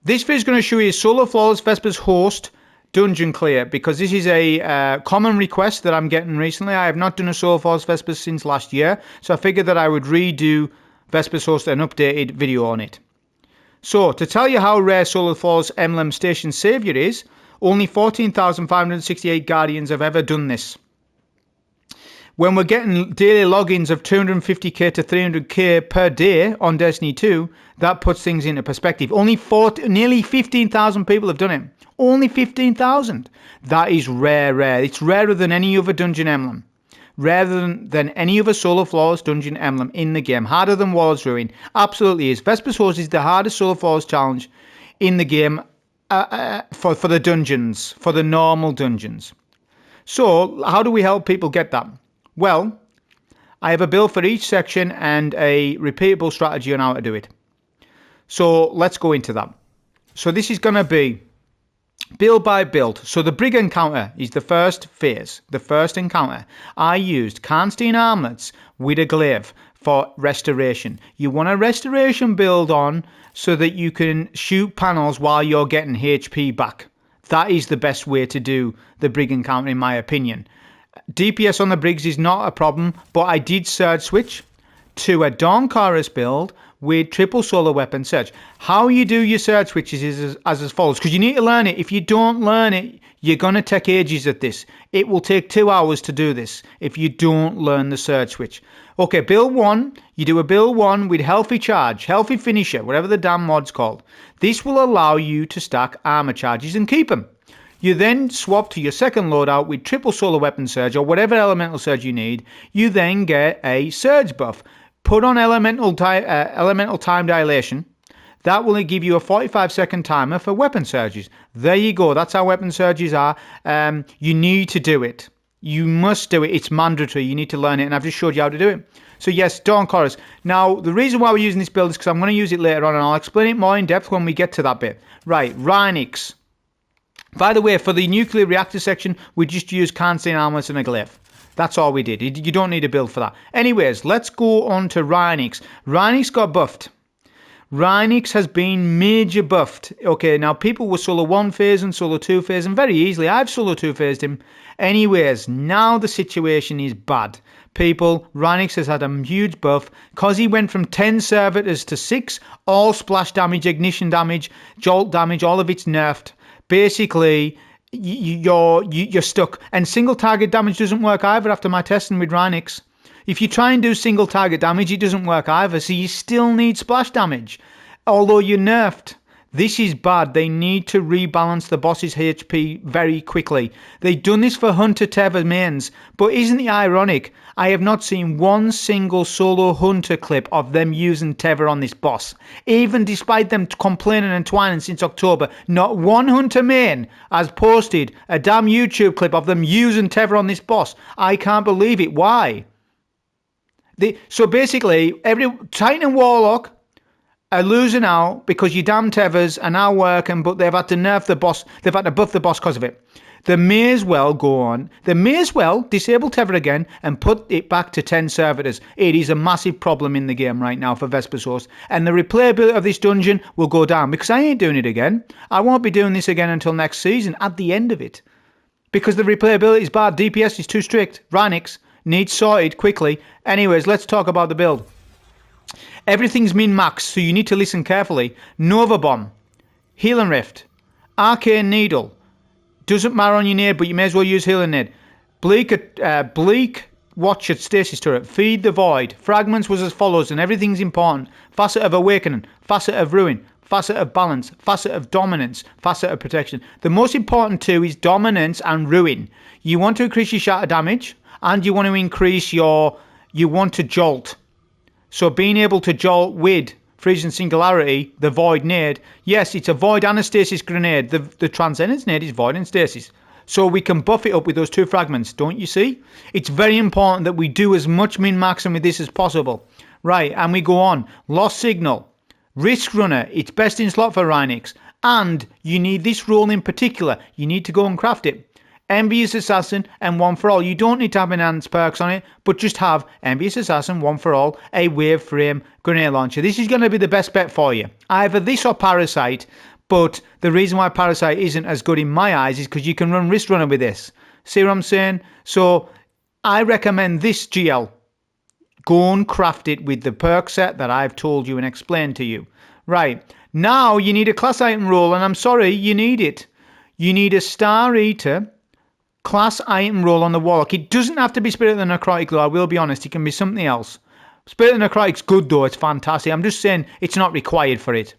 This video is going to show you Solo Flawless Vesper's Host dungeon clear, because this is a common request that I'm getting recently. I have not done a Solo Flawless Vesper since last year, so I figured that I would redo Vesper's Host, an updated video on it. So, to tell you how rare Solo Flawless Emblem Station Saviour is, only 14,568 Guardians have ever done this. When we're getting daily logins of 250k to 300k per day on Destiny 2, that puts things into perspective. Nearly 15,000 people have done it. Only 15,000. That is rare. It's rarer than any other dungeon emblem. Rarer than any other Solo Flawless dungeon emblem in the game. Harder than Warlord's Ruin. Absolutely is. Vesper's Host is the hardest Solo Flawless challenge in the game for the dungeons, for the normal dungeons. So, how do we help people get that? Well, I have a build for each section and a repeatable strategy on how to do it. So let's go into that. So this is going to be build by build. So the Brig encounter is the first phase, the first encounter. I used Karnstein armlets with a glaive for restoration. You want a restoration build on so that you can shoot panels while you're getting HP back. That is the best way to do the Brig encounter, in my opinion. DPS on the Brigs is not a problem, but I did surge switch to a Dawn Chorus build with triple solo weapon surge. How you do your surge switches is as follows, because you need to learn it. If you don't learn it, you're going to take ages at this. It will take 2 hours to do this if you don't learn the surge switch. Okay, build 1, you do a build 1 with healthy charge, healthy finisher, whatever the damn mod's called. This will allow you to stack armor charges and keep them. You then swap to your second loadout with triple solo weapon surge or whatever elemental surge you need. You then get a surge buff. Put on elemental time dilation. That will give you a 45-second timer for weapon surges. There you go. That's how weapon surges are. You need to do it. You must do it. It's mandatory. You need to learn it, and I've just showed you how to do it. So yes, Dawn Chorus. Now, the reason why we're using this build is because I'm going to use it later on, and I'll explain it more in depth when we get to that bit. Right, Raneiks. By the way, for the nuclear reactor section, we just used Karnstein armlets and a glaive. That's all we did. You don't need a build for that. Anyways, let's go on to Raneiks. Raneiks got buffed. Raneiks has been major buffed. Okay, now people were solo 1 phase and solo 2 phase, and very easily, I've solo 2 phased him. Anyways, now the situation is bad. People, Raneiks has had a huge buff because he went from 10 servitors to 6, all splash damage, ignition damage, jolt damage, all of it's nerfed. Basically, you're stuck. And single target damage doesn't work either after my testing with Raneiks. If you try and do single target damage, it doesn't work either. So you still need splash damage, although you're nerfed. This is bad. They need to rebalance the boss's HP very quickly. They've done this for Hunter Tether mains, but isn't it ironic? I have not seen one single solo Hunter clip of them using Tether on this boss. Even despite them complaining and twining since October, not one Hunter main has posted a damn YouTube clip of them using Tether on this boss. I can't believe it. Why? So basically, every Titan and Warlock are losing out because your damn tethers are now working, but they've had to nerf the boss. They've had to buff the boss because of it. They may as well go on. They may as well disable tether again and put it back to 10 servitors. It is a massive problem in the game right now for Vesper's Host. And the replayability of this dungeon will go down because I ain't doing it again. I won't be doing this again until next season at the end of it. Because the replayability is bad. DPS is too strict. Raneiks needs sorted quickly. Anyways, let's talk about the build. Everything's min-max, so you need to listen carefully. Nova Bomb, Healing Rift, Arcane Needle. Doesn't matter on your nade, but you may as well use Healing Nade. Bleak Watch at Stasis Turret. Feed the Void. Fragments was as follows, and everything's important. Facet of Awakening, Facet of Ruin, Facet of Balance, Facet of Dominance, Facet of Protection. The most important two is Dominance and Ruin. You want to increase your shatter damage, and you want to increase your... You want to jolt. So being able to jolt with Freezing Singularity, the Void Nade, yes, it's a Void and a Stasis Grenade. The Transcendence Nade is Void and Stasis. So we can buff it up with those two fragments, don't you see? It's very important that we do as much min-maxing with this as possible. Right, and we go on. Lost Signal, Risk Runner, it's best in slot for Raneiks. And you need this role in particular. You need to go and craft it. Envious Assassin and One for All. You don't need to have enhanced perks on it, but just have Envious Assassin, One for All, a Wave Frame Grenade Launcher. This is going to be the best bet for you. Either this or Parasite, But the reason why Parasite isn't as good in my eyes is because you can run Wrist Runner with this. See what I'm saying? So I recommend this GL. Go and craft it with the perk set that I've told you and explained to you. Right, now you need a class item roll, and I'm sorry, you need it. You need a Star Eater class item roll on the Warlock. It doesn't have to be Spirit of the Necrotic though, I will be honest, it can be something else. Spirit of the Necrotic's good though, it's fantastic. I'm just saying it's not required for it.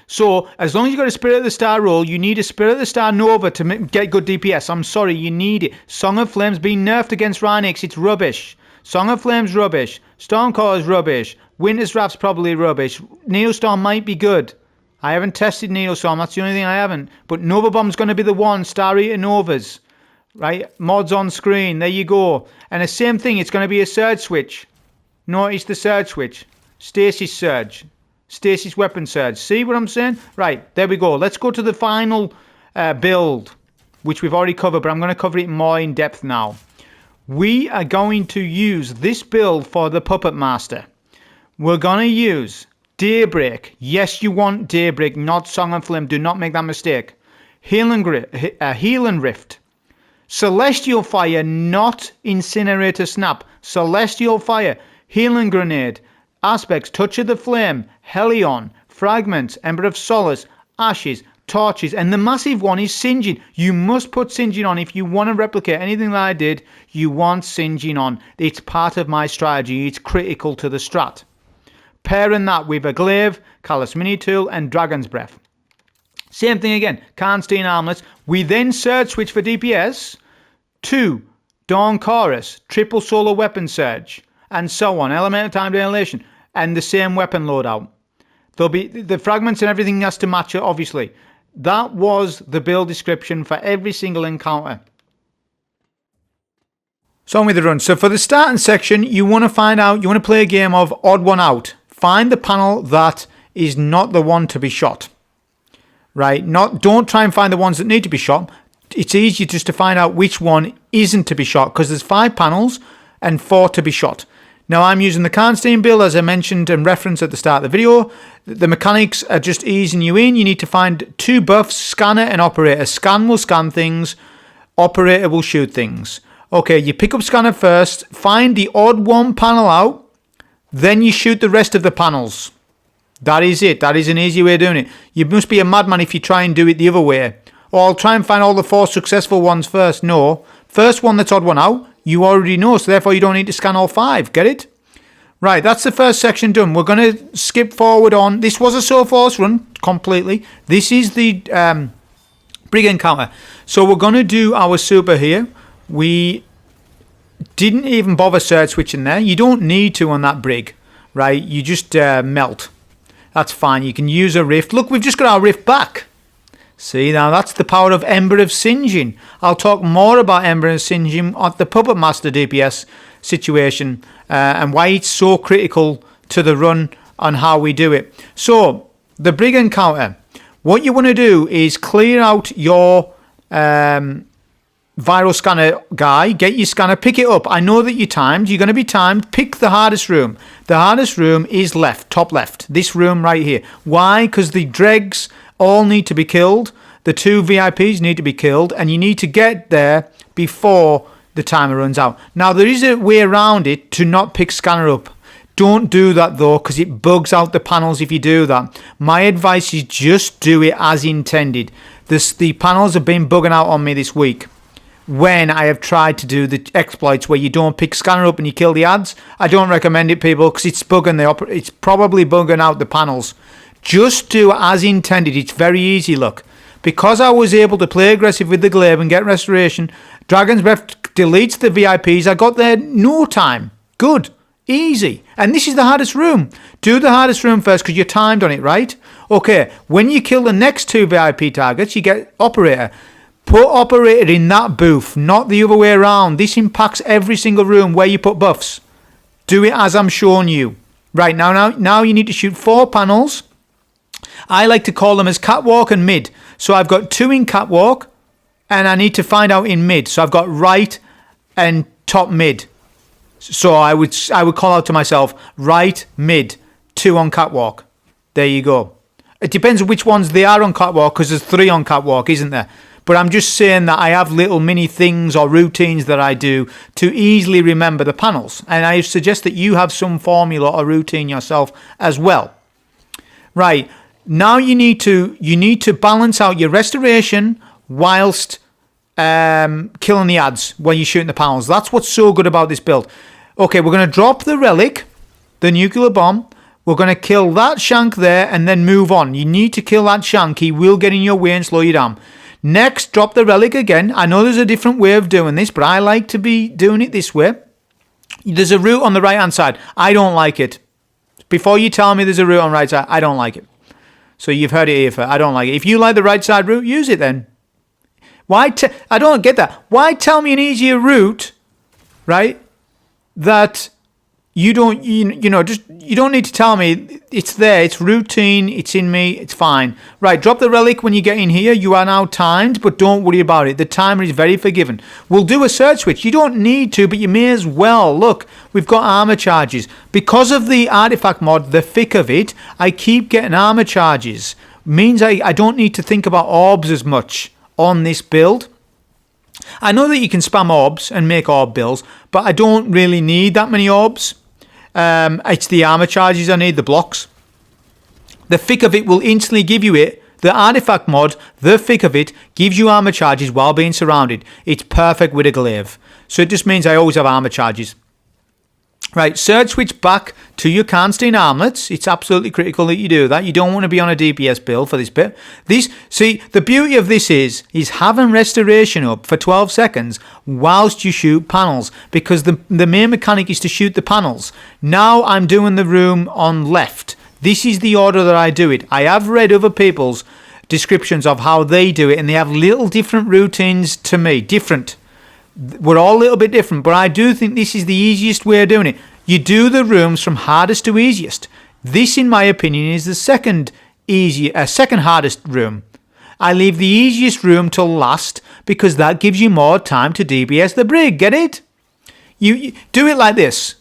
So, as long as you've got a Spirit of the Star roll, you need a Spirit of the Star Nova to get good DPS. I'm sorry, you need it. Song of Flames being nerfed against Raneiks, it's rubbish. Song of Flames rubbish. Stormcore is rubbish. Winter's Wrath's probably rubbish. Neostorm might be good. I haven't tested Neostorm, that's the only thing I haven't. But Nova Bomb's going to be the one. Star Eater Novas. Right? Mods on screen. There you go. And the same thing, it's going to be a Surge switch. Notice the Surge switch. Stasis Surge. Stasis Weapon Surge. See what I'm saying? Right, there we go. Let's go to the final build, which we've already covered, but I'm going to cover it more in depth now. We are going to use this build for the Puppet Master. We're going to use Daybreak. Yes, you want Daybreak, not Song and Flame. Do not make that mistake. Healing Rift. Celestial Fire, not Incinerator Snap. Celestial Fire. Healing Grenade. Aspects, Touch of the Flame. Helion. Fragments. Ember of Solace. Ashes. Torches, and the massive one is Singeing. You must put Singeing on if you want to replicate anything that I did. You want Singeing on. It's part of my strategy. It's critical to the strat. Pairing that with a Glaive, Callous Mini Tool, and Dragon's Breath. Same thing again. Karnstein Armlets. We then Surge switch for DPS to Dawn Chorus, Triple Solar Weapon Surge, and so on. Elemental Time Dilation, and the same weapon loadout. There'll be the fragments and everything has to match it, obviously. That was the build description for every single encounter. So on with the run. So for the starting section, you want to play a game of odd one out. Find the panel that is not the one to be shot. Right? Don't try and find the ones that need to be shot. It's easier just to find out which one isn't to be shot, because there's 5 panels and 4 to be shot. Now I'm using the Karnstein build, as I mentioned and referenced at the start of the video. The mechanics are just easing you in. You need to find 2 buffs, Scanner and Operator. Scan will scan things, Operator will shoot things. Okay, you pick up Scanner first, find the odd one panel out, then you shoot the rest of the panels. That is it. That is an easy way of doing it. You must be a madman if you try and do it the other way. Or I'll try and find all the 4 successful ones first. No. First one that's odd one out, you already know, so therefore you don't need to scan all 5. Get it? Right, that's the first section done. We're going to skip forward on. This was a Soul Force run, completely. This is the Brig encounter. So we're going to do our super here. We didn't even bother Surge switching there. You don't need to on that Brig, right? You just melt. That's fine. You can use a Rift. Look, we've just got our Rift back. See, now that's the power of Ember of Singeing. I'll talk more about Ember of Singeing at the Puppet Master DPS situation and why it's so critical to the run on how we do it. So, the Brig encounter. What you want to do is clear out your viral scanner guy. Get your scanner, pick it up. I know that you're timed. You're going to be timed. Pick the hardest room. The hardest room is left, top left. This room right here. Why? Because the dregs all need to be killed. The 2 VIPs need to be killed, and you need to get there before the timer runs out. Now, there is a way around it to not pick scanner up. Don't do that though, because it bugs out the panels if you do that. My advice is just do it as intended. The panels have been bugging out on me this week when I have tried to do the exploits where you don't pick scanner up and you kill the ads. I don't recommend it, people, because it's probably bugging out the panels. Just do as intended. It's very easy, look. Because I was able to play aggressive with the Glaive and get Restoration, Dragon's Breath deletes the VIPs. I got there no time. Good. Easy. And this is the hardest room. Do the hardest room first because you're timed on it, right? Okay, when you kill the next 2 VIP targets, you get Operator. Put Operator in that booth, not the other way around. This impacts every single room where you put buffs. Do it as I'm showing you. Right, now you need to shoot 4 panels. I like to call them as catwalk and mid. So I've got 2 in catwalk and I need to find out in mid. So I've got right and top mid. So I would call out to myself right, mid, 2 on catwalk. There you go. It depends on which ones they are on Catwalk, because there's 3 on Catwalk, isn't there? But I'm just saying that I have little mini things or routines that I do to easily remember the panels. And I suggest that you have some formula or routine yourself as well. Right, now you need to balance out your restoration whilst killing the ads when you're shooting the panels. That's what's so good about this build. Okay, we're going to drop the relic, the nuclear bomb. We're going to kill that shank there and then move on. You need to kill that shank. He will get in your way and slow you down. Next, drop the relic again. I know there's a different way of doing this, but I like to be doing it this way. There's a route on the right-hand side. I don't like it. Before you tell me there's a route on the right side, I don't like it. So you've heard it here first. I don't like it. If you like the right side route, use it then. Why? I don't get that. Why tell me an easier route, right? That you don't, you know, just you don't need to tell me. It's there. It's routine. It's in me. It's fine. Right. Drop the relic when you get in here. You are now timed, but don't worry about it. The timer is very forgiving. We'll do a surge switch. You don't need to, but you may as well. Look, we've got armor charges because of the artifact mod. The thick of it, I keep getting armor charges. Means I don't need to think about orbs as much on this build. I know that you can spam orbs and make orb builds, but I don't really need that many orbs. It's the armor charges I need, the blocks. The thick of it will instantly give you it. The artifact mod, the thick of it, gives you armor charges while being surrounded. It's perfect with a glaive. So it just means I always have armor charges. Right, surge switch back to your Karnstein armlets. It's absolutely critical that you do that. You don't want to be on a DPS build for this bit. See, the beauty of this is having restoration up for 12 seconds whilst you shoot panels, because the main mechanic is to shoot the panels. Now I'm doing the room on left. This is the order that I do it. I have read other people's descriptions of how they do it, and they have little different routines to me. Different. We're all a little bit different, but I do think this is the easiest way of doing it. You do the rooms from hardest to easiest. This, in my opinion, is the second hardest room. I leave the easiest room till last because that gives you more time to DPS the brig. Get it? You do it like this.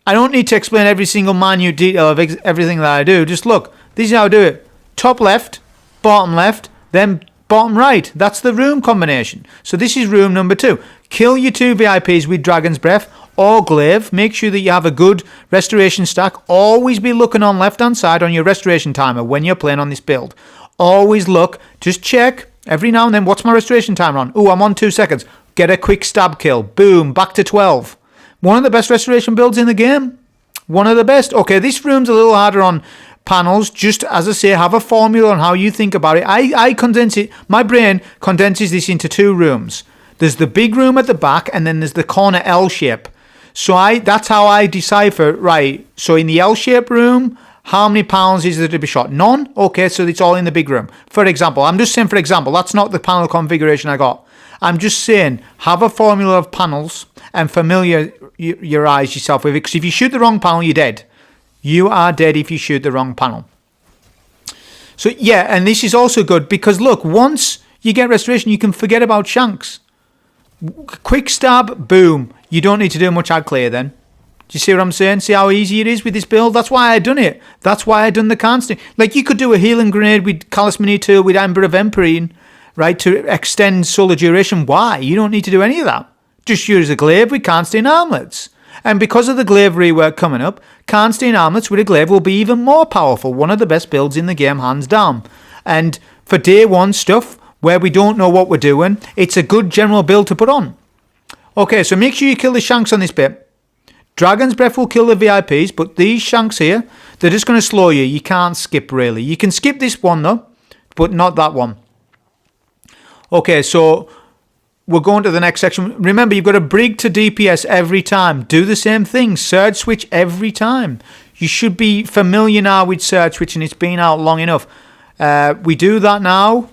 I don't need to explain every single minute detail of everything that I do. Just look. This is how I do it. Top left, bottom left, then bottom right. That's the room combination. So this is room number 2. Kill your 2 VIPs with Dragon's Breath or Glaive. Make sure that you have a good restoration stack. Always be looking on left hand side on your restoration timer when you're playing on this build. Always look. Just check every now and then. What's my restoration timer on? Oh, I'm on 2 seconds. Get a quick stab kill. Boom. Back to 12. One of the best restoration builds in the game. One of the best. Okay, this room's a little harder on panels. Just as I say, have a formula on how you think about it. I condense it. My brain condenses this into 2 rooms. There's the big room at the back, and then there's the corner L shape. So that's how I decipher. Right. So in the L shape room, how many pounds is there to be shot? None. Okay, so it's all in the big room. For example, I'm just saying. For example, that's not the panel configuration I got. I'm just saying, have a formula of panels and familiarize yourself with it. Because if you shoot the wrong panel, you're dead. You are dead if you shoot the wrong panel. So yeah, and this is also good because look, once you get restoration, you can forget about shanks. Quick stab, boom. You don't need to do much ad clear then. Do you see what I'm saying? See how easy it is with this build? That's why I done it. That's why I done the Karnstein. Like you could do a healing grenade with Callous Mini Tool with Ember of Empyrean, right, to extend solar duration. Why? You don't need to do any of that. Just use a glaive with Karnstein armlets. And because of the glaive rework coming up, Karnstein armlets with a glaive will be even more powerful. One of the best builds in the game, hands down. And for day 1 stuff, where we don't know what we're doing, it's a good general build to put on. Okay, so make sure you kill the shanks on this bit. Dragon's Breath will kill the VIPs, but these shanks here, they're just going to slow you. You can't skip, really. You can skip this one, though, but not that one. Okay, so we're going to the next section. Remember, you've got a brig to DPS every time. Do the same thing. Surge switch every time. You should be familiar now with surge switch, and it's been out long enough. We do that now.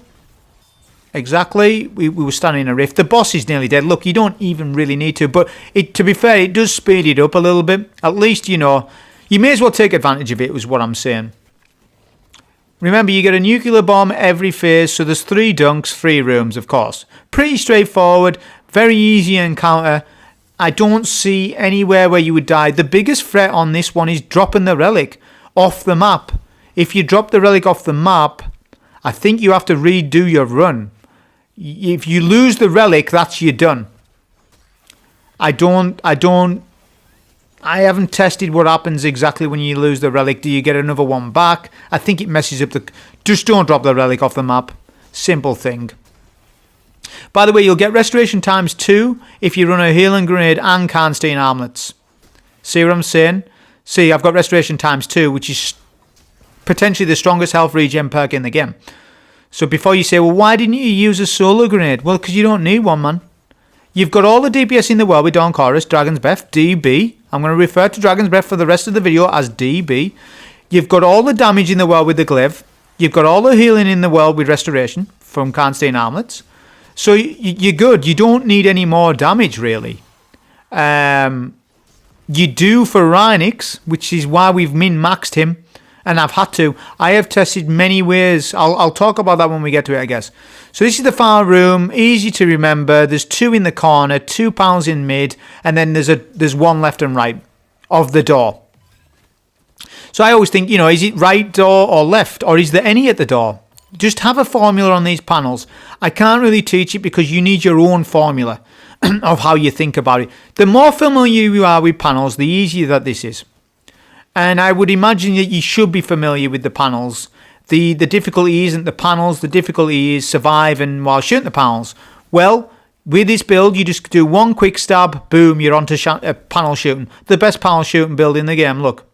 Exactly. We were standing in a rift. The boss is nearly dead. Look, you don't even really need to. But to be fair, it does speed it up a little bit. At least, you know, you may as well take advantage of it, was what I'm saying. Remember, you get a nuclear bomb every phase. So there's 3 dunks, 3 rooms, of course. Pretty straightforward. Very easy encounter. I don't see anywhere where you would die. The biggest threat on this one is dropping the relic off the map. if you drop the relic off the map, I think you have to redo your run. If you lose the relic, that's you done. I haven't tested what happens exactly when you lose the relic. Do you get another one back? I think it messes up the... Just don't drop the relic off the map. Simple thing. By the way, you'll get restoration times 2 if you run a healing grenade and Karnstein armlets. See what I'm saying? See, I've got restoration times 2, which is potentially the strongest health regen perk in the game. So before you say, well, why didn't you use a solo grenade? Well, because you don't need one, man. You've got all the DPS in the world with Dawn Chorus, Dragon's Breath, DB. I'm going to refer to Dragon's Breath for the rest of the video as DB. You've got all the damage in the world with the Glaive. You've got all the healing in the world with Restoration from Karnstein Armlets. So you're good. You don't need any more damage, really. You do for Raneiks, which is why we've min-maxed him. And I've had to. I have tested many ways. I'll talk about that when we get to it, I guess. So this is the far room. Easy to remember. There's 2 in the corner, 2 pals in mid, and then there's 1 left and right of the door. So I always think, is it right door or left, or is there any at the door? Just have a formula on these panels. I can't really teach it because you need your own formula of how you think about it. The more familiar you are with panels, the easier that this is. And I would imagine that you should be familiar with the panels. The difficulty isn't the panels, the difficulty is surviving while shooting the panels. Well, with this build, you just do 1 quick stab, boom, you're onto panel shooting. The best panel shooting build in the game, look.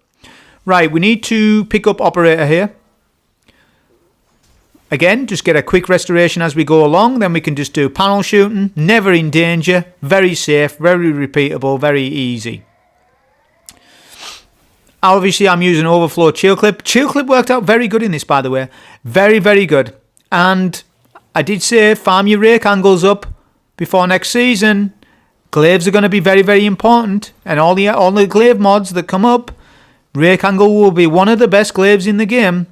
Right, we need to pick up Operator here. Again, just get a quick restoration as we go along, then we can just do panel shooting, never in danger, very safe, very repeatable, very easy. Obviously, I'm using Overflow Chill Clip. Chill Clip worked out very good in this, by the way. Very, very good. And I did say farm your rake angles up before next season. Glaives are going to be very, very important. And all the glaive mods that come up, rake angle will be one of the best glaives in the game.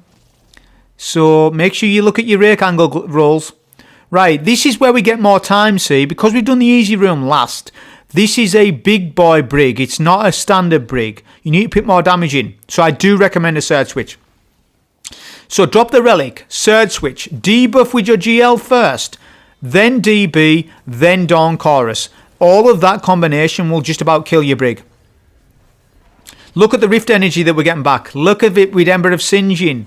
So make sure you look at your rake angle rolls. Right, this is where we get more time, see, because we've done the easy room last. This is a big boy brig. It's not a standard brig. You need to put more damage in. So I do recommend a surge switch. So drop the relic, surge switch, debuff with your GL first, then DB, then Dawn Chorus. All of that combination will just about kill your brig. Look at the rift energy that we're getting back. Look at it with Ember of Singeing.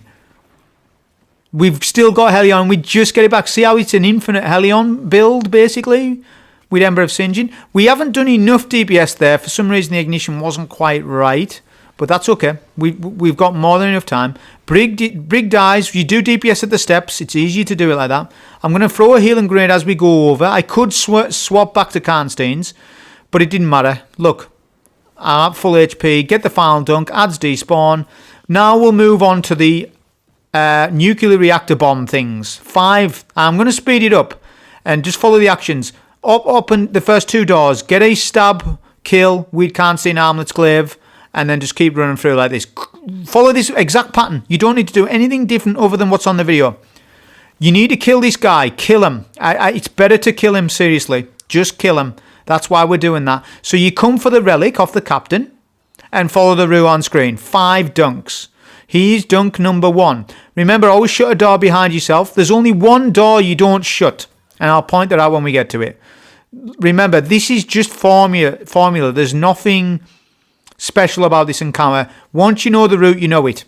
We've still got Helion. We just get it back. See how it's an infinite Helion build, basically? With Ember of Singeing. We haven't done enough DPS there. For some reason, the ignition wasn't quite right. But that's okay. We've got more than enough time. Brig dies. You do DPS at the steps. It's easy to do it like that. I'm going to throw a healing grenade as we go over. I could swap back to Karnstein's. But it didn't matter. Look. I'm at full HP. Get the final dunk. Adds despawn. Now we'll move on to the nuclear reactor bomb things. 5. I'm going to speed it up. And just follow the actions. Open the first 2 doors. Get a stab, kill with Karnstein Armlet's Glaive, and then just keep running through like this. Follow this exact pattern. You don't need to do anything different other than what's on the video. You need to kill this guy. Kill him. It's better to kill him, seriously. Just kill him. That's why we're doing that. So you come for the relic off the captain and follow the route on screen. 5 dunks. He's dunk number 1. Remember, always shut a door behind yourself. There's only 1 door you don't shut. And I'll point that out when we get to it. Remember, this is just formula. There's nothing special about this encounter. Once you know the route, you know it.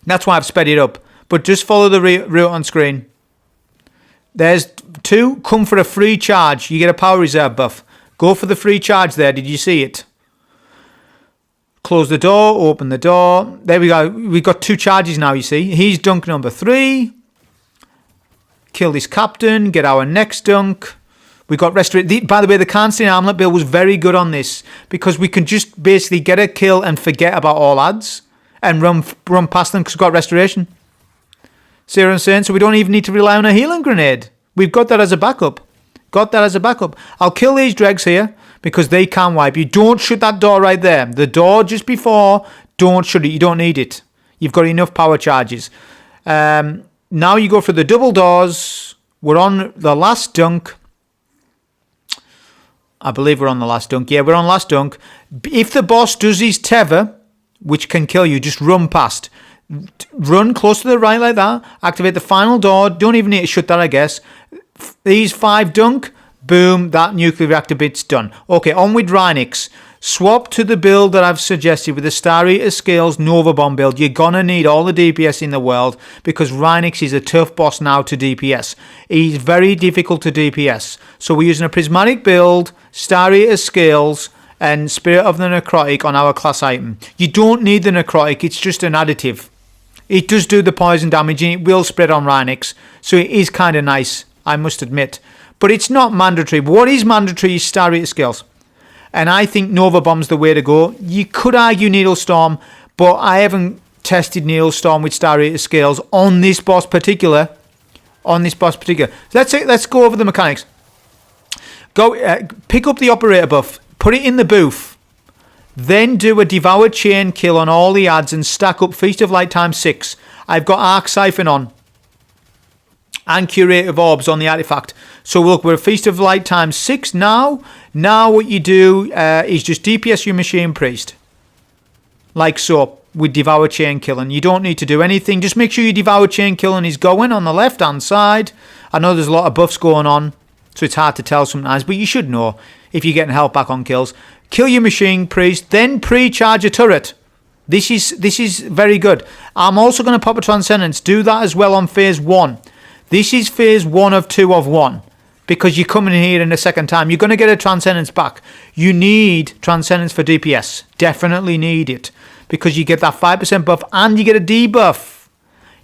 That's why I've sped it up. But just follow the route on screen. There's 2. Come for a free charge. You get a power reserve buff. Go for the free charge there. Did you see it? Close the door. Open the door. There we go. We've got 2 charges now, you see. He's dunk number 3. Kill this captain, get our next dunk. We got restoration. By the way, the Karnstein Armlet build was very good on this because we can just basically get a kill and forget about all adds and run past them because we've got restoration. See what I'm saying? So we don't even need to rely on a healing grenade. We've got that as a backup. I'll kill these dregs here because they can wipe you. Don't shut that door right there. The door just before, don't shut it. You don't need it. You've got enough power charges. Now you go for the double doors. We're on the last dunk. I believe we're on the last dunk. Yeah, we're on last dunk. If the boss does his tether, which can kill you, just run past. Run close to the right like that. Activate the final door. Don't even need to shut that, I guess. These 5 dunk. Boom, that nuclear reactor bit's done. Okay, on with Raneiks. Swap to the build that I've suggested with the Star Eater Scales Nova Bomb build. You're gonna need all the DPS in the world because Raneiks is a tough boss now to DPS. He's very difficult to DPS. So we're using a Prismatic build, Star Eater Scales, and Spirit of the Necrotic on our class item. You don't need the Necrotic, it's just an additive. It does do the poison damage and it will spread on Raneiks. So it is kind of nice, I must admit. But it's not mandatory. What is mandatory is Star Eater Scales. And I think Nova Bomb's the way to go. You could argue Needle Storm, but I haven't tested Needle Storm with Star Eater Scales on this boss particular. Let's go over the mechanics. Go pick up the operator buff, put it in the booth, then do a Devour Chain kill on all the ads and stack up Feast of Light times 6. I've got Arc Siphon on. And Curative Orbs on the artifact. So look, we're a Feast of Light times 6 now. Now what you do is just DPS your Machine Priest. Like so, with Devour Chain Killing. You don't need to do anything. Just make sure your Devour Chain Killing is going on the left-hand side. I know there's a lot of buffs going on, so it's hard to tell sometimes, but you should know if you're getting health back on kills. Kill your Machine Priest, then pre-charge a turret. This is very good. I'm also going to pop a Transcendence. Do that as well on phase 1. This is phase 1 of 2 of 1 because you're coming in here in a second time. You're going to get a Transcendence back. You need Transcendence for DPS. Definitely need it because you get that 5% buff and you get a debuff.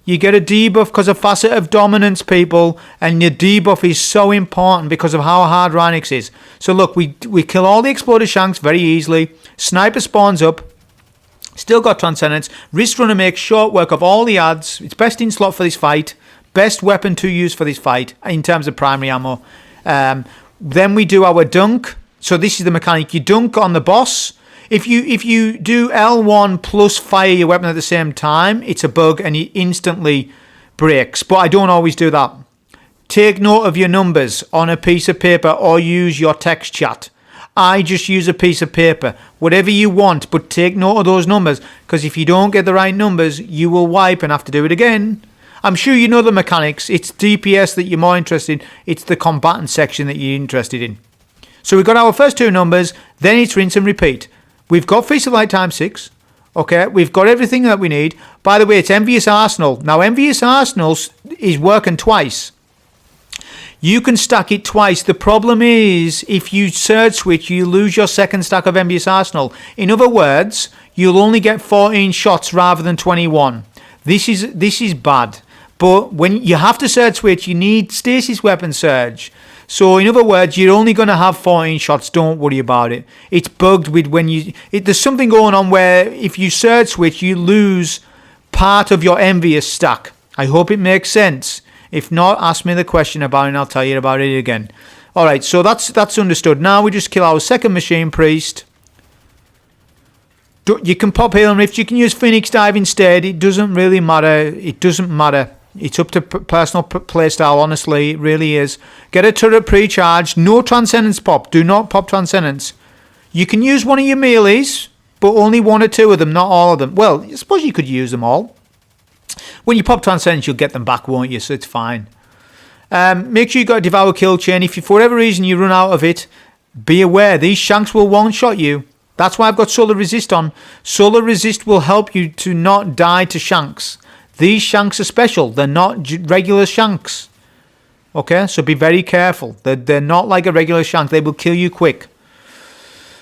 You get a debuff because of Facet of Dominance, people, and your debuff is so important because of how hard Raneiks is. So look, we kill all the Exploded Shanks very easily. Sniper spawns up. Still got Transcendence. Wrist Runner makes short work of all the ads. It's best in slot for this fight. Best weapon to use for this fight in terms of primary ammo. Then we do our dunk. So this is the mechanic. You dunk on the boss. If you do L1 plus fire your weapon at the same time, it's a bug and it instantly breaks. But I don't always do that. Take note of your numbers on a piece of paper or use your text chat. I just use a piece of paper. Whatever you want, but take note of those numbers. Because if you don't get the right numbers, you will wipe and have to do it again. I'm sure you know the mechanics. It's DPS that you're more interested in. It's the combatant section that you're interested in. So we've got our first 2 numbers. Then it's rinse and repeat. We've got Feast of Light times 6. Okay, we've got everything that we need. By the way, it's Envious Arsenal. Now, Envious Arsenal is working twice. You can stack it twice. The problem is, if you surge switch, you lose your second stack of Envious Arsenal. In other words, you'll only get 14 shots rather than 21. This is bad. But when you have to surge switch, you need Stasis Weapon Surge. So in other words, you're only going to have 14 shots. Don't worry about it. It's bugged with when you... there's something going on where if you surge switch, you lose part of your Envious stack. I hope it makes sense. If not, ask me the question about it and I'll tell you about it again. Alright, so that's understood. Now we just kill our second Machine Priest. You can pop Hail and Rift. You can use Phoenix Dive instead. It doesn't really matter. It doesn't matter. It's up to personal playstyle, honestly. It really is. Get a turret pre-charged. No Transcendence pop. Do not pop Transcendence. You can use one of your melees, but only 1 or 2 of them, not all of them. Well, I suppose you could use them all. When you pop Transcendence, you'll get them back, won't you? So it's fine. Make sure you got a Devour Kill Chain. If for whatever reason you run out of it, be aware. These Shanks will one-shot you. That's why I've got Solar Resist on. Solar Resist will help you to not die to Shanks. These Shanks are special. They're not regular Shanks. Okay, so be very careful. They're not like a regular Shank. They will kill you quick.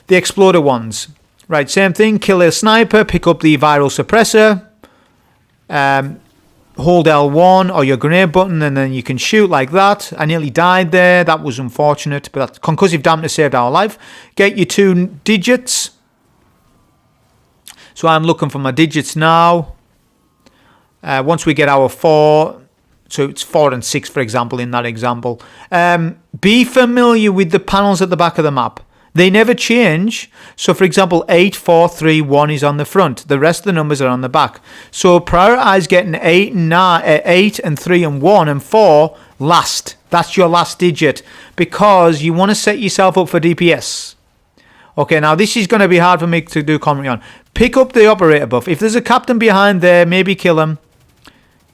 The Exploder ones. Right, same thing. Kill a Sniper. Pick up the Viral Suppressor. Hold L1 or your grenade button and then you can shoot like that. I nearly died there. That was unfortunate, but that concussive dampness saved our life. Get your 2 digits. So I'm looking for my digits now. Once we get our 4, so it's 4 and 6, for example, in that example. Be familiar with the panels at the back of the map. They never change. So, for example, 8, 4, 3, 1 is on the front. The rest of the numbers are on the back. So, prioritize getting 8 and 3 and 1 and 4 last. That's your last digit because you want to set yourself up for DPS. Okay, now this is going to be hard for me to do commentary on. Pick up the operator buff. If there's a captain behind there, maybe kill him.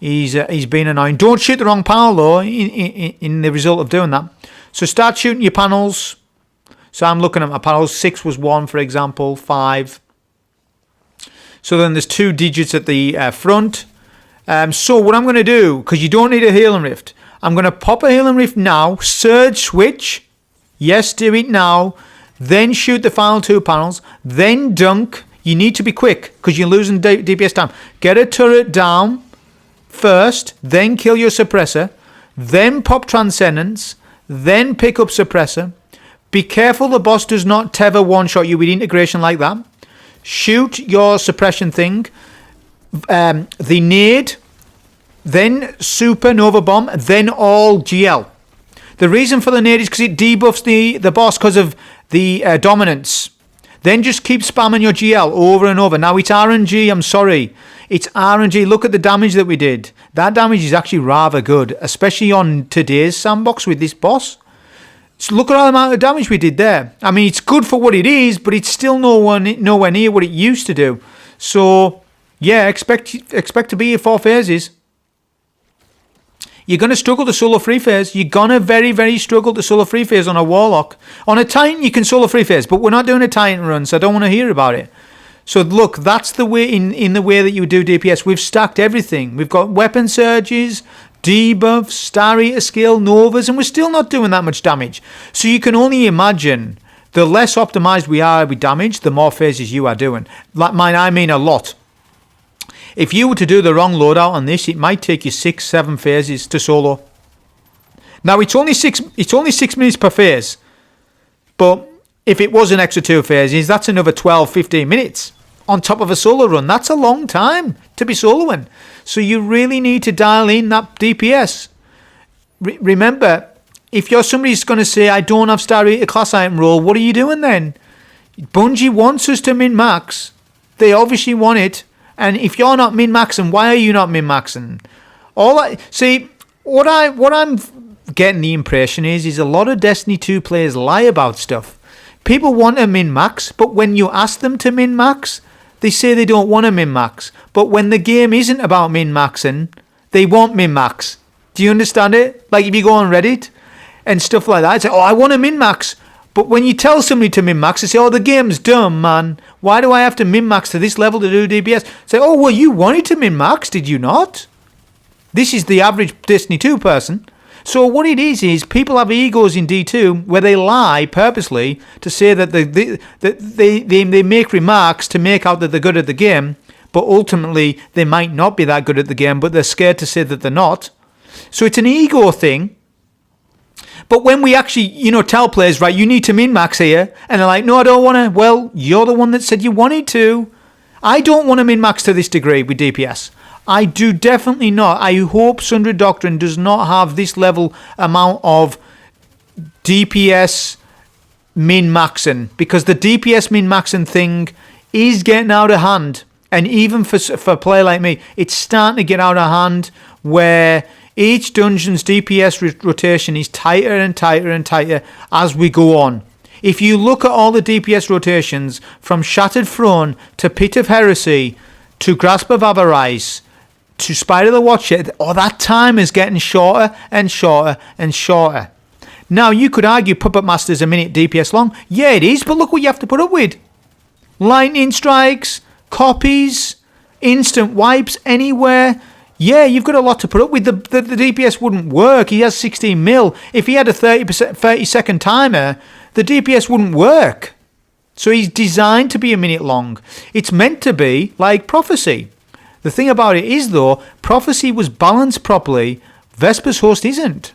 He's been annoying. Don't shoot the wrong panel, though, in the result of doing that. So start shooting your panels. So I'm looking at my panels. 6 was 1, for example. 5. So then there's 2 digits at the front. So what I'm going to do, because you don't need a healing rift, I'm going to pop a healing rift now. Surge switch. Yes, do it now. Then shoot the final 2 panels. Then dunk. You need to be quick because you're losing DPS time. Get a turret down first. Then kill your suppressor. Then pop Transcendence. Then pick up suppressor. Be careful the boss does not tether one-shot you with integration like that. Shoot your suppression thing. The nade. Then supernova bomb. Then all GL. The reason for the nade is because it debuffs the boss because of the dominance. Then just keep spamming your GL over and over. Now it's RNG, I'm sorry. It's RNG. Look at the damage that we did. That damage is actually rather good, especially on today's sandbox with this boss. So look at the amount of damage we did there. I mean, it's good for what it is, but it's still nowhere near what it used to do. So, yeah, expect to be here 4 phases. You're going to struggle to solo 3 phase. You're going to very, very struggle to solo 3 phase on a Warlock. On a Titan, you can solo 3 phase, but we're not doing a Titan run, so I don't want to hear about it. So look, that's the way in the way that you do DPS. We've stacked everything. We've got weapon surges, debuffs, Star Eater skill, Novas, and we're still not doing that much damage. So you can only imagine the less optimized we are with damage, the more phases you are doing. Like mine, I mean a lot. If you were to do the wrong loadout on this, it might take you 6-7 phases to solo. Now it's only 6 minutes per phase, but if it was an extra 2 phases, that's another 12-15 minutes on top of a solo run. That's a long time to be soloing. So you really need to dial in that DPS. Remember, if you're somebody who's going to say, I don't have Star Eater class item roll, what are you doing then? Bungie wants us to min-max. They obviously want it. And if you're not min-maxing, why are you not min-maxing? What I'm getting the impression is a lot of Destiny 2 players lie about stuff. People want a min-max, but when you ask them to min-max, they say they don't want to min-max. But when the game isn't about min-maxing, they want min-max. Do you understand it? Like if you go on Reddit and stuff like that, it's like, I want to min-max. But when you tell somebody to min-max, they say, the game's dumb, man. Why do I have to min-max to this level to do DPS? Say, well, you wanted to min-max, did you not? This is the average Destiny 2 person. So what it is people have egos in D2 where they lie purposely to say that they make remarks to make out that they're good at the game, but ultimately they might not be that good at the game, but they're scared to say that they're not. So it's an ego thing. But when we actually, tell players, right, you need to min-max here, and they're like, no, I don't want to. Well, you're the one that said you wanted to. I don't want to min-max to this degree with DPS. I do definitely not. I hope Sundry Doctrine does not have this level amount of DPS min-maxing, because the DPS min-maxing thing is getting out of hand. And even for a player like me, it's starting to get out of hand where each dungeon's DPS rotation is tighter and tighter and tighter as we go on. If you look at all the DPS rotations from Shattered Throne to Pit of Heresy to Grasp of Avarice to Spider the Watcher, that time is getting shorter and shorter and shorter. Now, you could argue Puppet Master's a minute DPS long. Yeah, it is, but look what you have to put up with. Lightning strikes, copies, instant wipes anywhere. Yeah, you've got a lot to put up with. The DPS wouldn't work. He has 16 mil. If he had a 30-second timer, the DPS wouldn't work. So he's designed to be a minute long. It's meant to be like Prophecy. The thing about it is, though, Prophecy was balanced properly. Vesper's Host isn't.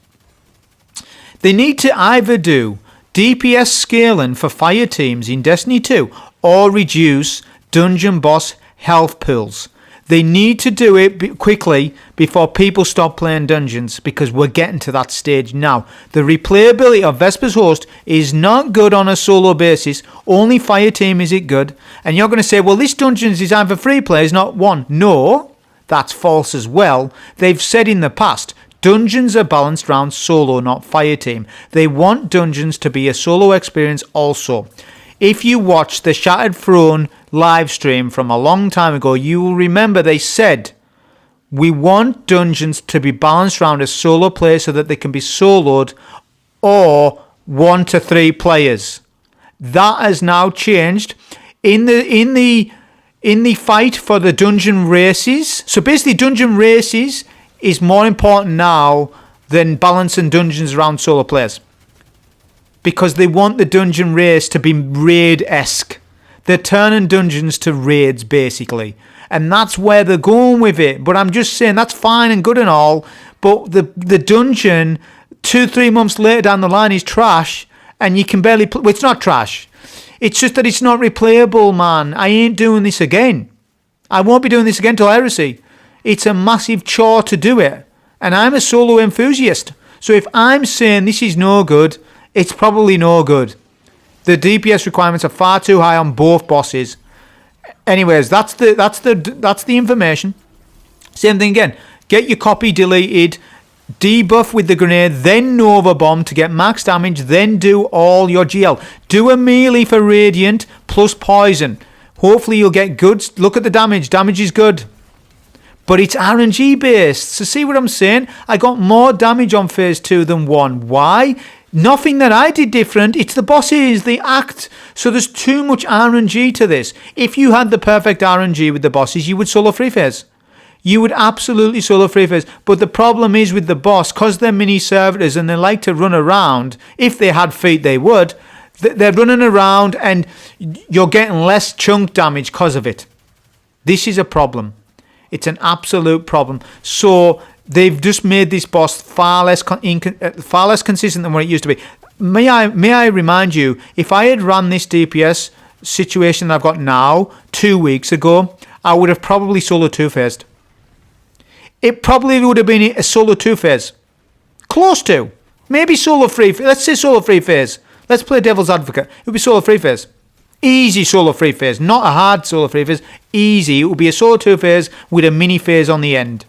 They need to either do DPS scaling for fire teams in Destiny 2 or reduce dungeon boss health pools. They need to do it quickly before people stop playing dungeons, because we're getting to that stage now. The replayability of Vesper's Host is not good on a solo basis. Only fire team is it good. And you're going to say, well, this dungeon is designed for free players, not one. No, that's false as well. They've said in the past, dungeons are balanced around solo, not fire team. They want dungeons to be a solo experience also. If you watch the Shattered Throne live stream from a long time ago, you will remember they said, we want dungeons to be balanced around a solo player so that they can be soloed or 1 to 3 players. That has now changed in the fight for the dungeon races. So basically, dungeon races is more important now than balancing dungeons around solo players, because they want the dungeon race to be raid-esque. They're turning dungeons to raids, basically. And that's where they're going with it. But I'm just saying, that's fine and good and all, but the dungeon 2-3 months later down the line is trash, and you can barely play. Well, it's not trash. It's just that it's not replayable, man. I ain't doing this again. I won't be doing this again till Heresy. It's a massive chore to do it. And I'm a solo enthusiast. So if I'm saying this is no good, it's probably no good. The DPS requirements are far too high on both bosses. Anyways, that's the information. Same thing again. Get your copy deleted, debuff with the grenade, then Nova Bomb to get max damage, then do all your GL. Do a melee for Radiant plus Poison. Hopefully you'll get good. Look at the damage. Damage is good. But it's RNG based. So see what I'm saying? I got more damage on phase 2 than 1. Why? Nothing that I did different. It's the bosses, the act. So there's too much RNG to this. If you had the perfect RNG with the bosses, you would solo free phase. You would absolutely solo free phase. But the problem is with the boss, because they're mini servitors and they like to run around, if they had feet they would, they're running around and you're getting less chunk damage because of it. This is a problem. It's an absolute problem. So they've just made this boss far less consistent than what it used to be. May I remind you, if I had run this DPS situation that I've got now 2 weeks ago, I would have probably solo 2-phased. It probably would have been a solo 2-phase. Close to. Maybe solo 3. Let's say solo 3 phase. Let's play devil's advocate. It would be solo 3 phase. Easy solo 3 phase. Not a hard solo 3 phase. Easy. It would be a solo 2 phase with a mini phase on the end.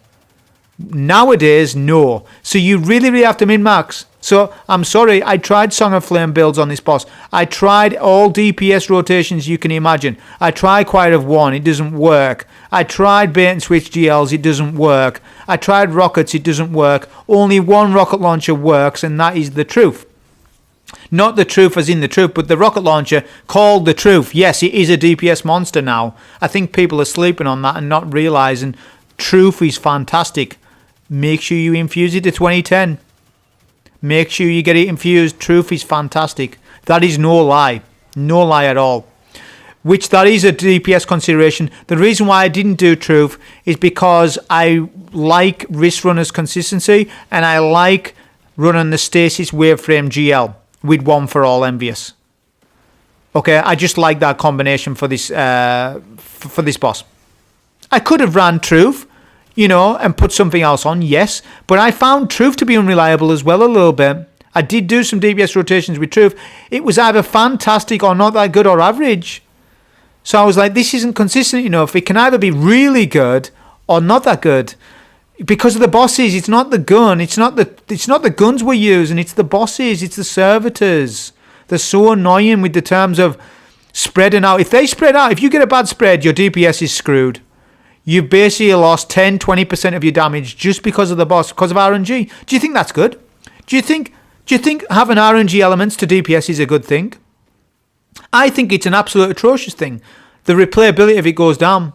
Nowadays, no. So you really have to min-max. So, I'm sorry, I tried Song of Flame builds on this boss. I tried all DPS rotations you can imagine. I tried Choir of One, it doesn't work. I tried bait and switch GLs, it doesn't work. I tried rockets, it doesn't work. Only one rocket launcher works, and that is the truth. Not the truth as in the truth, but the rocket launcher called the truth. Yes, it is a DPS monster now. I think people are sleeping on that and not realising truth is fantastic. Make sure you infuse it to 2010. Make sure you get it infused. Truth is fantastic. That is no lie. No lie at all. Which that is a DPS consideration. The reason why I didn't do Truth is because I like Wrist Runner's consistency and I like running the Stasis Waveframe GL with One for All Envious. Okay, I just like that combination for this boss. I could have ran Truth, and put something else on, yes. But I found Truth to be unreliable as well a little bit. I did do some DPS rotations with Truth. It was either fantastic or not that good or average. So I was like, this isn't consistent enough. It can either be really good or not that good. Because of the bosses, it's not the gun. It's not the guns we're using. It's the bosses. It's the servitors. They're so annoying with the terms of spreading out. If they spread out, if you get a bad spread, your DPS is screwed. You've basically lost 10-20% of your damage just because of the boss, because of RNG. Do you think that's good? Do you think having RNG elements to DPS is a good thing? I think it's an absolute atrocious thing. The replayability of it goes down.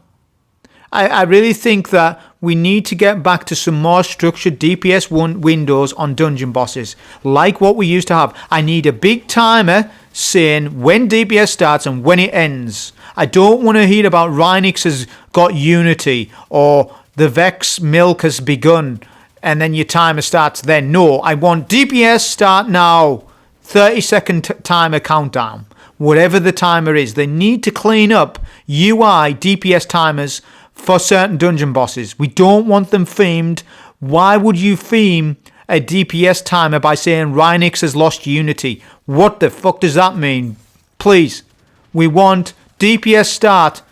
I really think that we need to get back to some more structured DPS windows on dungeon bosses, like what we used to have. I need a big timer saying when DPS starts and when it ends. I don't want to hear about Raneiks has got Unity or the Vex Milk has begun and then your timer starts then. No, I want DPS start now, 30-second timer countdown. Whatever the timer is, they need to clean up UI DPS timers for certain dungeon bosses. We don't want them themed. Why would you theme a DPS timer by saying Raneiks has lost Unity? What the fuck does that mean? Please, we want DPS start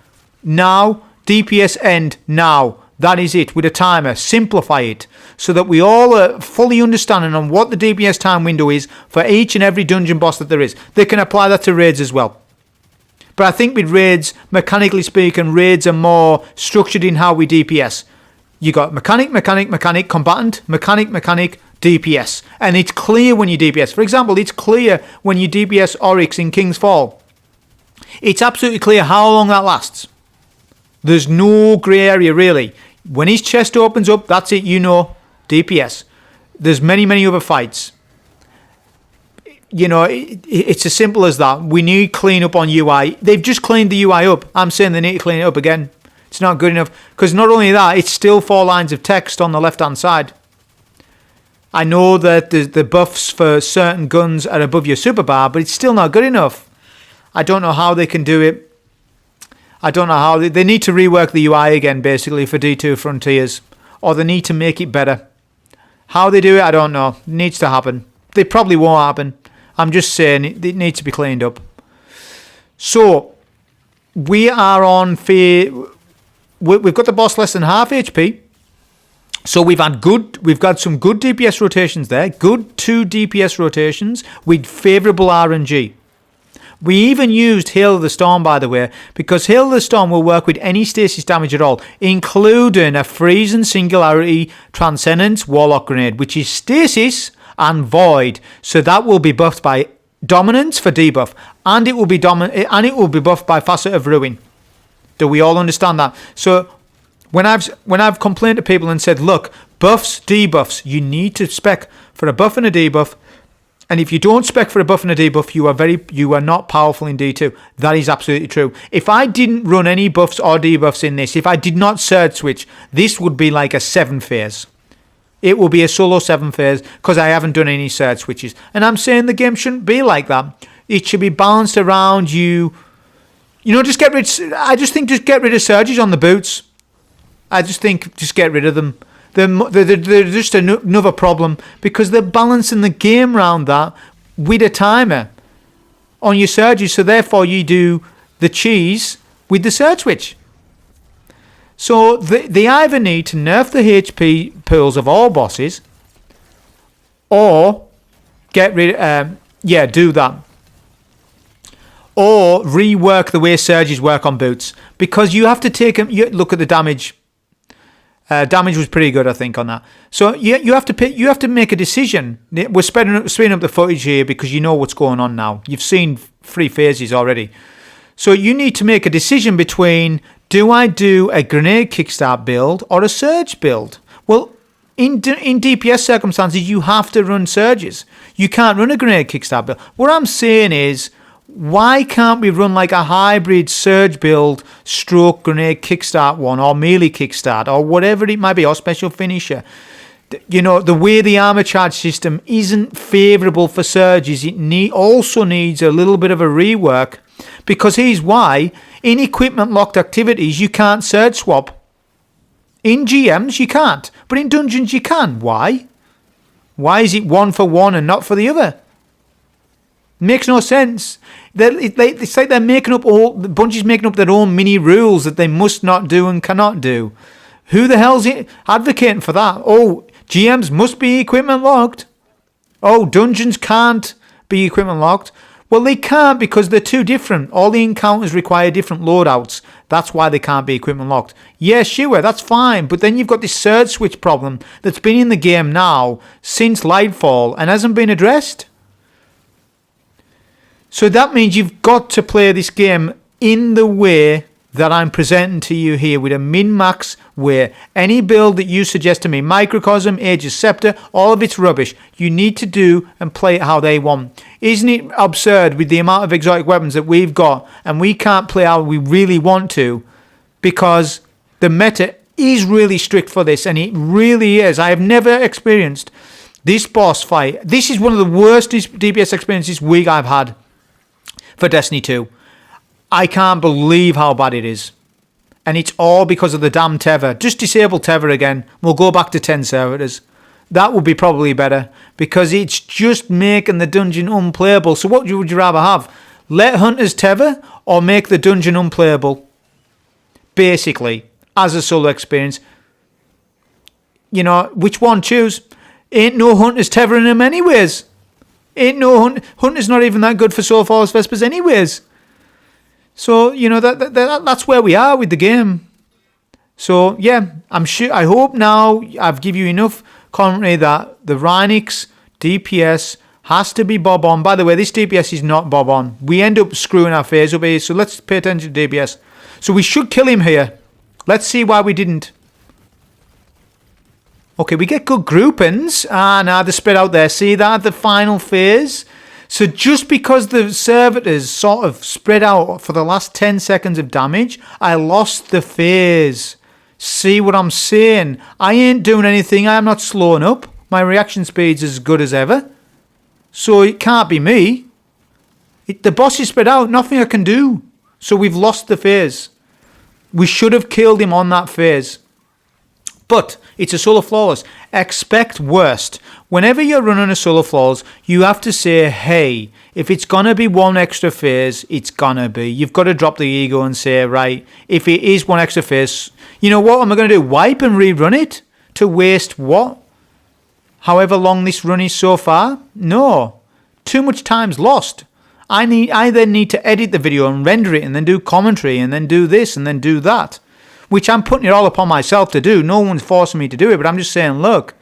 now, DPS end now. That is it, with a timer. Simplify it so that we all are fully understanding on what the DPS time window is for each and every dungeon boss that there is. They can apply that to raids as well. But I think with raids, mechanically speaking, raids are more structured in how we DPS. You got mechanic, combatant, mechanic, DPS. And it's clear when you DPS. For example, it's clear when you DPS Oryx in King's Fall. It's absolutely clear how long that lasts. There's no grey area, really. When his chest opens up, that's it, DPS. There's many other fights. It's as simple as that. We need clean up on UI. They've just cleaned the UI up. I'm saying they need to clean it up again. It's not good enough. Because not only that, it's still 4 lines of text on the left-hand side. I know that the buffs for certain guns are above your super bar, but it's still not good enough. I don't know how they can do it. I don't know how. They need to rework the UI again, basically, for D2 Frontiers. Or they need to make it better. How they do it, I don't know. It needs to happen. They probably won't happen. I'm just saying it needs to be cleaned up. So, we are on we've got the boss less than half HP. So we've got some good DPS rotations there. Good 2 DPS rotations with favourable RNG. We even used Hail of the Storm, by the way, because Hail of the Storm will work with any stasis damage at all, including a Freeze and Singularity Transcendence Warlock Grenade, which is stasis and void. So that will be buffed by Dominance for debuff, and it will be buffed by Facet of Ruin. Do we all understand that? So when I've complained to people and said, look, buffs, debuffs, you need to spec for a buff and a debuff. And if you don't spec for a buff and a debuff, you are not powerful in D2. That is absolutely true. If I didn't run any buffs or debuffs in this, if I did not surge switch, this would be like a 7 phase. It will be a solo 7 phase because I haven't done any surge switches. And I'm saying the game shouldn't be like that. It should be balanced around you. Just get rid of surges on the boots. I just think just get rid of them. They're just another problem because they're balancing the game around that with a timer on your surges. So therefore you do the cheese with the surge switch. So they either need to nerf the HP pools of all bosses or do that. Or rework the way surges work on boots. Because you have to look at the damage. Damage was pretty good, I think, on that. So you have to make a decision. We're speeding up the footage here because you know what's going on now. You've seen 3 phases already. So you need to make a decision between, do I do a grenade kickstart build or a surge build? Well, in DPS circumstances, you have to run surges. You can't run a grenade kickstart build. What I'm saying is, why can't we run like a hybrid surge build stroke grenade kickstart one or melee kickstart or whatever it might be, or special finisher? The way the armor charge system isn't favourable for surges, it also needs a little bit of a rework, because here's why. In equipment locked activities, you can't surge swap. In GMs, you can't, but in dungeons, you can. Why? Why is it one for one and not for the other? Makes no sense. It's like they're making up Bungie's making up their own mini rules that they must not do and cannot do. Who the hell's advocating for that? Oh, GMs must be equipment locked. Oh, dungeons can't be equipment locked. Well, they can't because they're too different. All the encounters require different loadouts. That's why they can't be equipment locked. Yeah, sure, that's fine. But then you've got this surge switch problem that's been in the game now since Lightfall and hasn't been addressed. So that means you've got to play this game in the way that I'm presenting to you here, with a min-max way. Any build that you suggest to me, Microcosm, Aegis Scepter, all of it's rubbish. You need to do and play it how they want. Isn't it absurd with the amount of exotic weapons that we've got and we can't play how we really want to because the meta is really strict for this, and it really is. I have never experienced this boss fight. This is one of the worst DPS experiences I've had for Destiny 2. I can't believe how bad it is. And it's all because of the damn tether. Just disable tether again. We'll go back to 10 servitors. That would be probably better, because it's just making the dungeon unplayable. So what would you rather have? Let hunters tether or make the dungeon unplayable? Basically, as a solo experience. Which one choose? Ain't no hunters tethering them anyways. Ain't no hunter's not even that good for so far as Vespers anyways. So, you know, that's where we are with the game. So, yeah, I hope now I've given you enough commentary that the Raneiks DPS has to be bob on. By the way, this DPS is not bob on. We end up screwing our phase up here, so let's pay attention to DPS. So we should kill him here. Let's see why we didn't. Okay, we get good groupings. Now they're spread out there. See that? The final phase. So just because the servitors sort of spread out for the last 10 seconds of damage, I lost the phase. See what I'm saying? I ain't doing anything. I am not slowing up. My reaction speed's as good as ever. So it can't be me. The boss is spread out. Nothing I can do. So we've lost the phase. We should have killed him on that phase. But it's a solo flawless. Expect worst. Whenever you're running a solo flawless, you have to say, hey, if it's going to be one extra phase, it's going to be. You've got to drop the ego and say, right, if it is one extra phase, you know what am I going to do? Wipe and rerun it? To waste what? However long this run is so far? No. Too much time's lost. I then need to edit the video and render it and then do commentary and then do this and then do that. Which I'm putting it all upon myself to do. No one's forcing me to do it, but I'm just saying, look,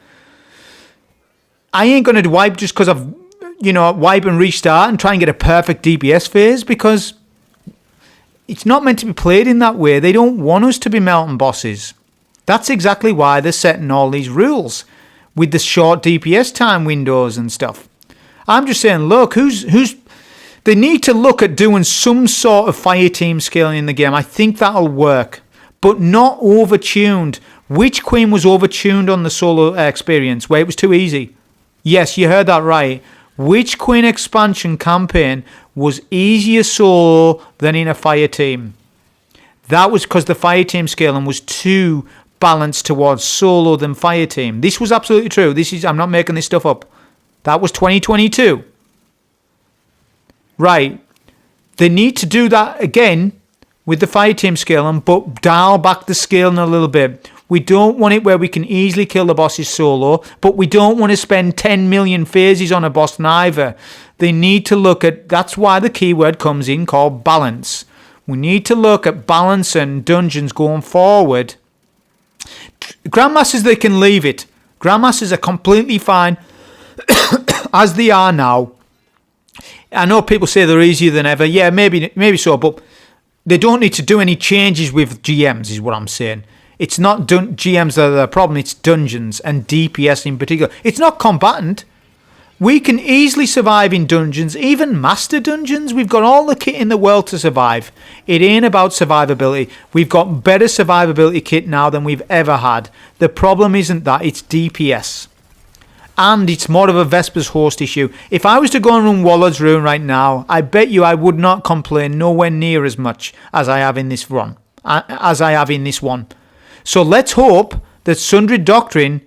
I ain't going to wipe just because I've, wipe and restart and try and get a perfect DPS phase, because it's not meant to be played in that way. They don't want us to be melting bosses. That's exactly why they're setting all these rules with the short DPS time windows and stuff. I'm just saying, look, they need to look at doing some sort of fire team scaling in the game. I think that'll work. But not overtuned. Which queen was overtuned on the solo experience where it was too easy? Yes, you heard that right. Which queen expansion campaign was easier solo than in a fire team? That was because the fire team scaling was too balanced towards solo than fire team. This was absolutely true. I'm not making this stuff up. That was 2022. Right. They need to do that again with the fire team scaling, but dial back the scaling a little bit. We don't want it where we can easily kill the bosses solo, but we don't want to spend 10 million phases on a boss neither. They need to look at, that's why the keyword comes in called balance. We need to look at balance and dungeons going forward. Grandmasters, they can leave it. Grandmasters are completely fine as they are now. I know people say they're easier than ever. Yeah, maybe so, but they don't need to do any changes with GMs, is what I'm saying. It's not GMs that are the problem, it's dungeons and DPS in particular. It's not combatant. We can easily survive in dungeons, even master dungeons. We've got all the kit in the world to survive. It ain't about survivability. We've got better survivability kit now than we've ever had. The problem isn't that, it's DPS. And it's more of a Vesper's host issue. If I was to go and run Warlord's Ruin right now, I bet you I would not complain nowhere near as much as I have in this run, as I have in this one. So let's hope that Sundry Doctrine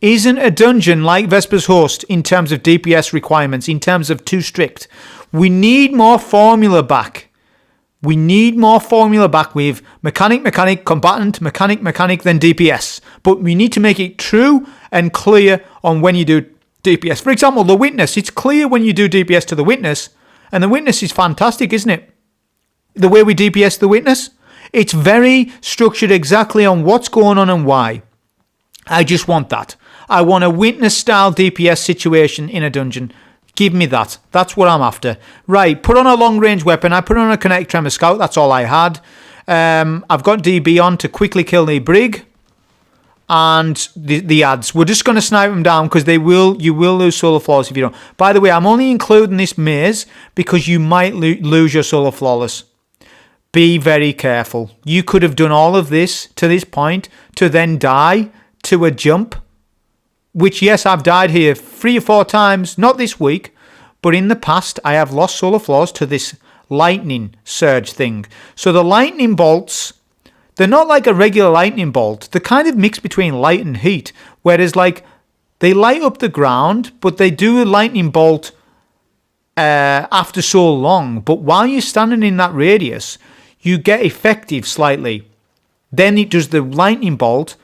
isn't a dungeon like Vesper's host in terms of DPS requirements, in terms of too strict. We need more formula back. We need more formula back with mechanic, combatant, mechanic, then DPS. But we need to make it true and clear on when you do DPS. For example, the witness. It's clear when you do DPS to the witness. And the witness is fantastic, isn't it? The way we DPS the witness. It's very structured exactly on what's going on and why. I just want that. I want a witness-style DPS situation in a dungeon. Give me that. That's what I'm after. Right, put on a long-range weapon. I put on a Kinetic Tremor Scout. That's all I had. I've got DB on to quickly kill the Brig. And the ads. We're just going to snipe them down because you will lose Solar Flawless if you don't. By the way, I'm only including this maze because you might lose your Solar Flawless. Be very careful. You could have done all of this to this point to then die to a jump. Which, yes, I've died here 3 or 4 times, not this week, but in the past I have lost Solar Flaws to this lightning surge thing. So the lightning bolts, they're not like a regular lightning bolt. They're kind of mixed between light and heat, whereas like they light up the ground, but they do a lightning bolt after so long. But while you're standing in that radius, you get effective slightly. Then it does the lightning bolt,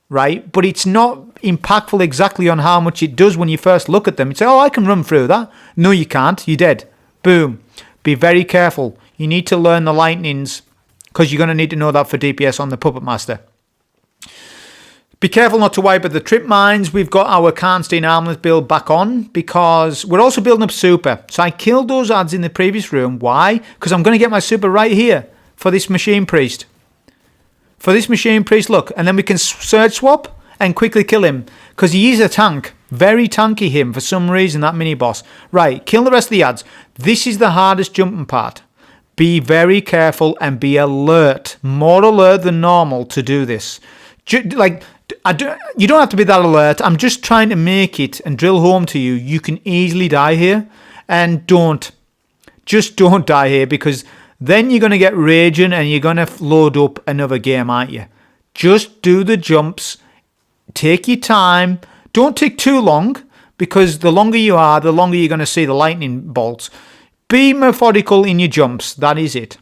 right? But it's not impactful exactly on how much it does when you first look at them. You say, oh, I can run through that. No, you can't. You're dead. Boom. Be very careful. You need to learn the lightnings, because you're going to need to know that for DPS on the Puppet Master. Be careful not to wipe at the trip mines. We've got our Karnstein Armlet build back on because we're also building up super. So I killed those ads in the previous room. Why? Because I'm going to get my super right here for this Machine Priest. For this Machine Priest, look. And then we can search swap and quickly kill him. Because he is a tank. Very tanky him for some reason, that mini-boss. Right, kill the rest of the ads. This is the hardest jumping part. Be very careful and be alert. More alert than normal to do this. You don't have to be that alert. I'm just trying to make it and drill home to you. You can easily die here. And just don't die here, because then you're going to get raging and you're going to load up another game, aren't you? Just do the jumps. Take your time. Don't take too long, because the longer you are, the longer you're going to see the lightning bolts. Be methodical in your jumps. That is it.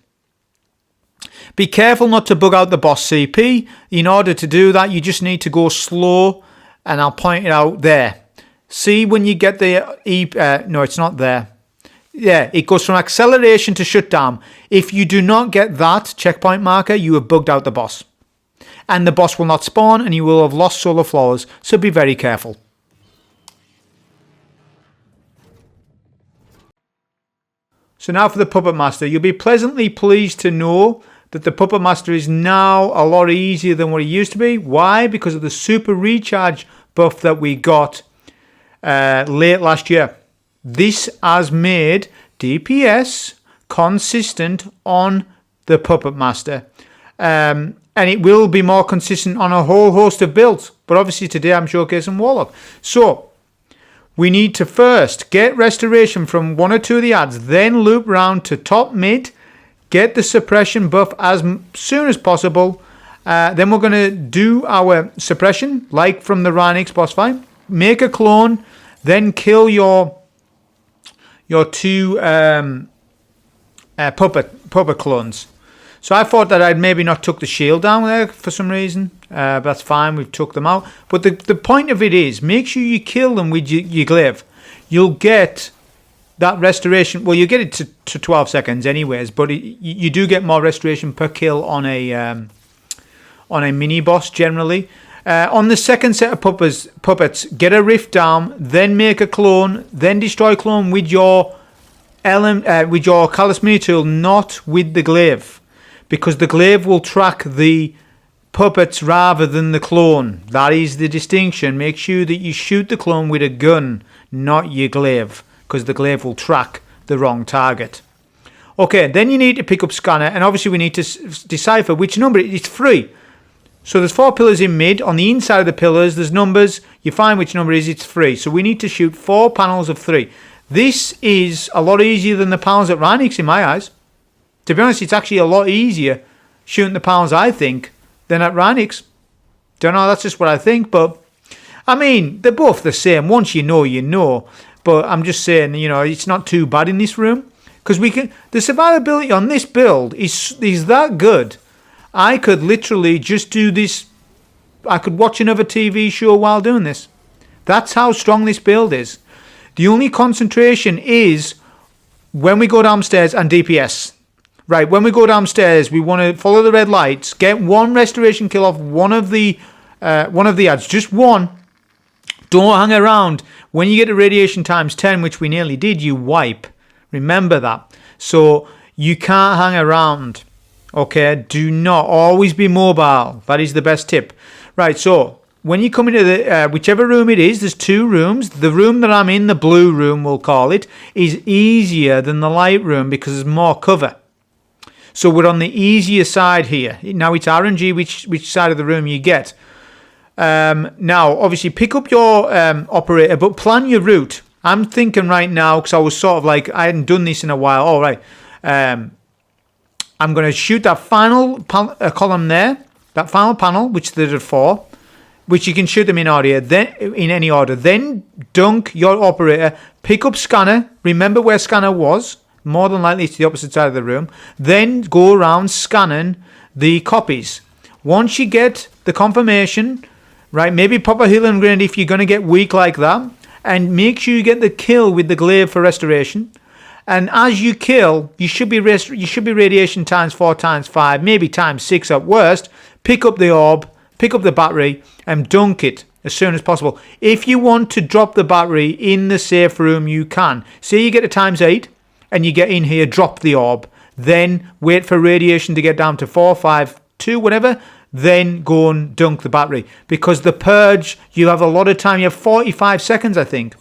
Be careful not to bug out the boss CP. In order to do that, you just need to go slow, and I'll point it out there. See when you get the... no, it's not there. Yeah, it goes from acceleration to shutdown. If you do not get that checkpoint marker, you have bugged out the boss. And the boss will not spawn, and you will have lost solar flowers, so be very careful. So now for the Puppet Master. You'll be pleasantly pleased to know that the Puppet Master is now a lot easier than what it used to be. Why? Because of the super recharge buff that we got late last year. This has made DPS consistent on the Puppet Master. And it will be more consistent on a whole host of builds. But obviously today I'm showcasing Warlock. So we need to first get restoration from one or two of the ads, then loop round to top mid, get the suppression buff as soon as possible. Then we're going to do our suppression, like from the Raneiks boss fight. Make a clone, then kill your two puppet clones. So I thought that I'd maybe not took the shield down there for some reason. But that's fine, we've took them out. But the point of it is, make sure you kill them with your glaive. You'll get that restoration. Well, you get it to 12 seconds anyways, but you do get more restoration per kill on a mini boss generally. On the second set of puppets, get a rift down, then make a clone, then destroy clone with your Callous Mini tool, not with the glaive, because the glaive will track the puppets rather than the clone. That is the distinction. Make sure that you shoot the clone with a gun, not your glaive, because the glaive will track the wrong target. Okay, then you need to pick up scanner, and obviously we need to decipher which number. It's 3. So there's 4 pillars in mid. On the inside of the pillars, there's numbers. You find which number it is, it's 3. So we need to shoot 4 panels of 3. This is a lot easier than the panels at Raneiks in my eyes. To be honest, it's actually a lot easier shooting the panels, I think, than at Raneiks. Don't know, that's just what I think, but I mean, they're both the same. Once you know, you know. But I'm just saying, you know, it's not too bad in this room, because the survivability on this build is that good. I could literally just do this. I could watch another TV show while doing this. That's how strong this build is. The only concentration is when we go downstairs and DPS. Right, when we go downstairs, we want to follow the red lights, get one restoration kill off one of the ads, just one. Don't hang around. When you get to radiation times 10, which we nearly did, you wipe. Remember that. So you can't hang around. Okay, do not. Always be mobile. That is the best tip. Right, so when you come into the whichever room it is, there's 2 rooms. The room that I'm in, the blue room we'll call it, is easier than the light room because there's more cover. So we're on the easier side here. Now it's RNG which side of the room you get. Now, obviously, pick up your operator, but plan your route. I'm thinking right now, because I was sort of like, I hadn't done this in a while. All right. I'm going to shoot that final column there, that final panel, which there are 4, which you can shoot them in order, then in any order. Then dunk your operator, pick up scanner. Remember where scanner was. More than likely it's the opposite side of the room. Then go around scanning the copies. Once you get the confirmation, right, maybe pop a healing grenade if you're going to get weak like that, and make sure you get the kill with the glaive for restoration. And as you kill, you should be radiation times 4 times 5, maybe times 6 at worst. Pick up the orb, pick up the battery, and dunk it as soon as possible. If you want to drop the battery in the safe room, you can. Say you get to times 8, and you get in here, drop the orb. Then wait for radiation to get down to 4, 5, 2, whatever. Then go and dunk the battery. Because the purge, you have a lot of time. You have 45 seconds, I think.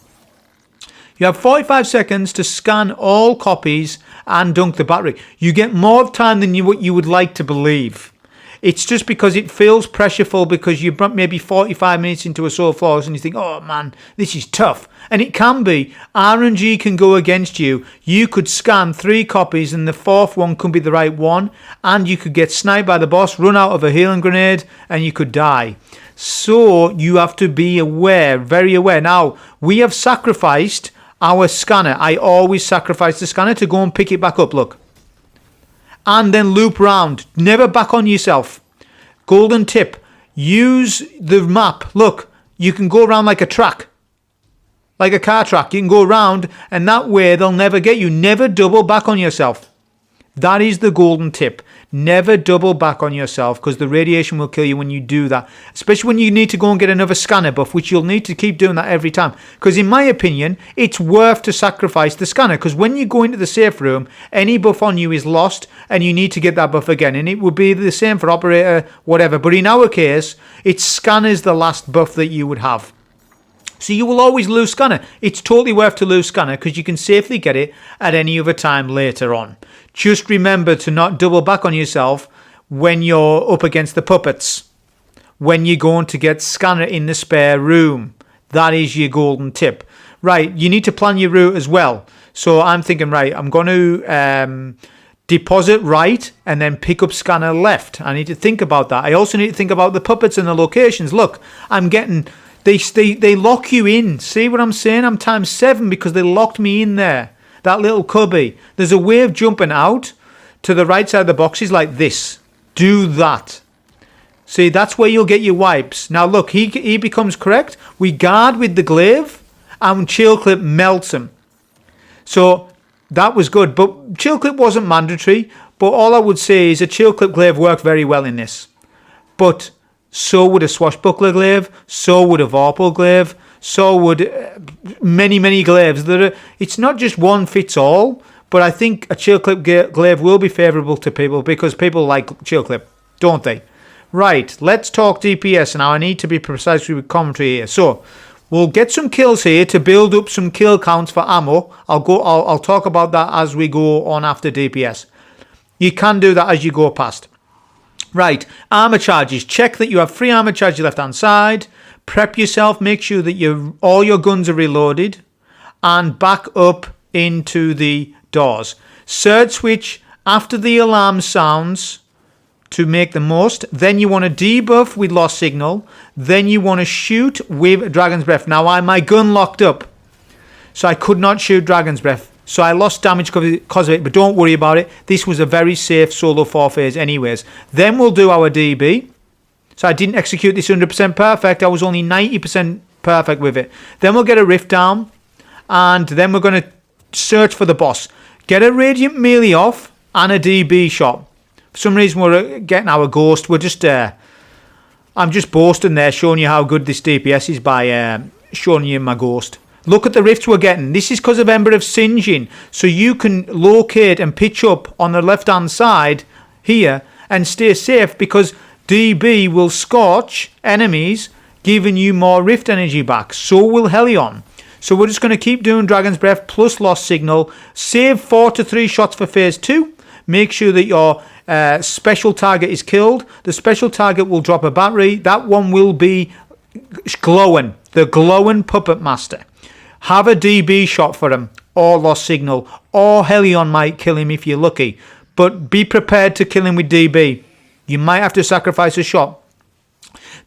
You have 45 seconds to scan all copies and dunk the battery. You get more time than what you would like to believe. It's just because it feels pressureful because you're maybe 45 minutes into a Soul Flawless and you think, oh man, this is tough. And it can be. RNG can go against you. You could scan 3 copies and the 4th one could be the right one. And you could get sniped by the boss, run out of a healing grenade, and you could die. So you have to be aware, very aware. Now, we have sacrificed our scanner. I always sacrifice the scanner to go and pick it back up, look. And then loop round. Never back on yourself. Golden tip. Use the map. Look, you can go around like a track. Like a car track. You can go around and that way they'll never get you. Never double back on yourself. That is the golden tip. Never double back on yourself because the radiation will kill you when you do that. Especially when you need to go and get another scanner buff, which you'll need to keep doing that every time. Because in my opinion, it's worth to sacrifice the scanner. Because when you go into the safe room, any buff on you is lost and you need to get that buff again. And it would be the same for operator, whatever. But in our case, it's scanner's the last buff that you would have. So you will always lose scanner. It's totally worth to lose scanner because you can safely get it at any other time later on. Just remember to not double back on yourself when you're up against the puppets. When you're going to get scanner in the spare room. That is your golden tip. Right, you need to plan your route as well. So I'm thinking, right, I'm going to deposit right and then pick up scanner left. I need to think about that. I also need to think about the puppets and the locations. Look, I'm getting... They lock you in. See what I'm saying? I'm times 7 because they locked me in there. That little cubby. There's a way of jumping out to the right side of the boxes like this. Do that. See, that's where you'll get your wipes. Now look, he becomes correct. We guard with the glaive and chill clip melts him. So that was good. But chill clip wasn't mandatory. But all I would say is a chill clip glaive worked very well in this. But... so would a swashbuckler glaive, so would a vorpal glaive, so would many glaives. It's not just one fits all, but I think a chill clip glaive will be favourable to people because people like chill clip, don't they? Right, let's talk DPS now. I need to be precise with commentary here. So we'll get some kills here to build up some kill counts for ammo. I'll talk about that as we go on after DPS. You can do that as you go past. Right, armor charges. Check that you have 3 armor charges left hand side. Prep yourself. Make sure that all your guns are reloaded. And back up into the doors. Surge switch after the alarm sounds to make the most. Then you want to debuff with lost signal. Then you want to shoot with Dragon's Breath. Now my gun locked up. So I could not shoot Dragon's Breath. So I lost damage because of it, but don't worry about it. This was a very safe solo 4 phase anyways. Then we'll do our DB. So I didn't execute this 100% perfect. I was only 90% perfect with it. Then we'll get a rift down. And then we're going to search for the boss. Get a radiant melee off and a DB shot. For some reason we're getting our ghost. We're just... I'm just boasting there, showing you how good this DPS is by showing you my ghost. Look at the rifts we're getting. This is because of Ember of Singeing. So you can locate and pitch up on the left-hand side here and stay safe because DB will scorch enemies, giving you more rift energy back. So will Helion. So we're just going to keep doing Dragon's Breath plus Lost Signal. Save 4 to 3 shots for phase 2. Make sure that your special target is killed. The special target will drop a battery. That one will be glowing. The glowing Puppet Master. Have a DB shot for him, or Lost Signal, or Helion might kill him if you're lucky. But be prepared to kill him with DB. You might have to sacrifice a shot.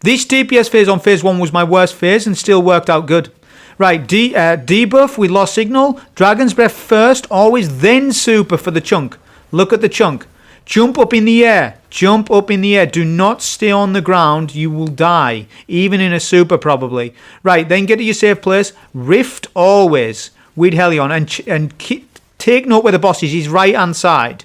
This DPS phase on phase 1 was my worst phase and still worked out good. Right, debuff with Lost Signal, Dragon's Breath first, always then super for the chunk. Look at the chunk. Jump up in the air. Jump up in the air. Do not stay on the ground. You will die. Even in a super, probably. Right, then get to your safe place. Rift always with Helion. And take note where the boss is. He's right hand side.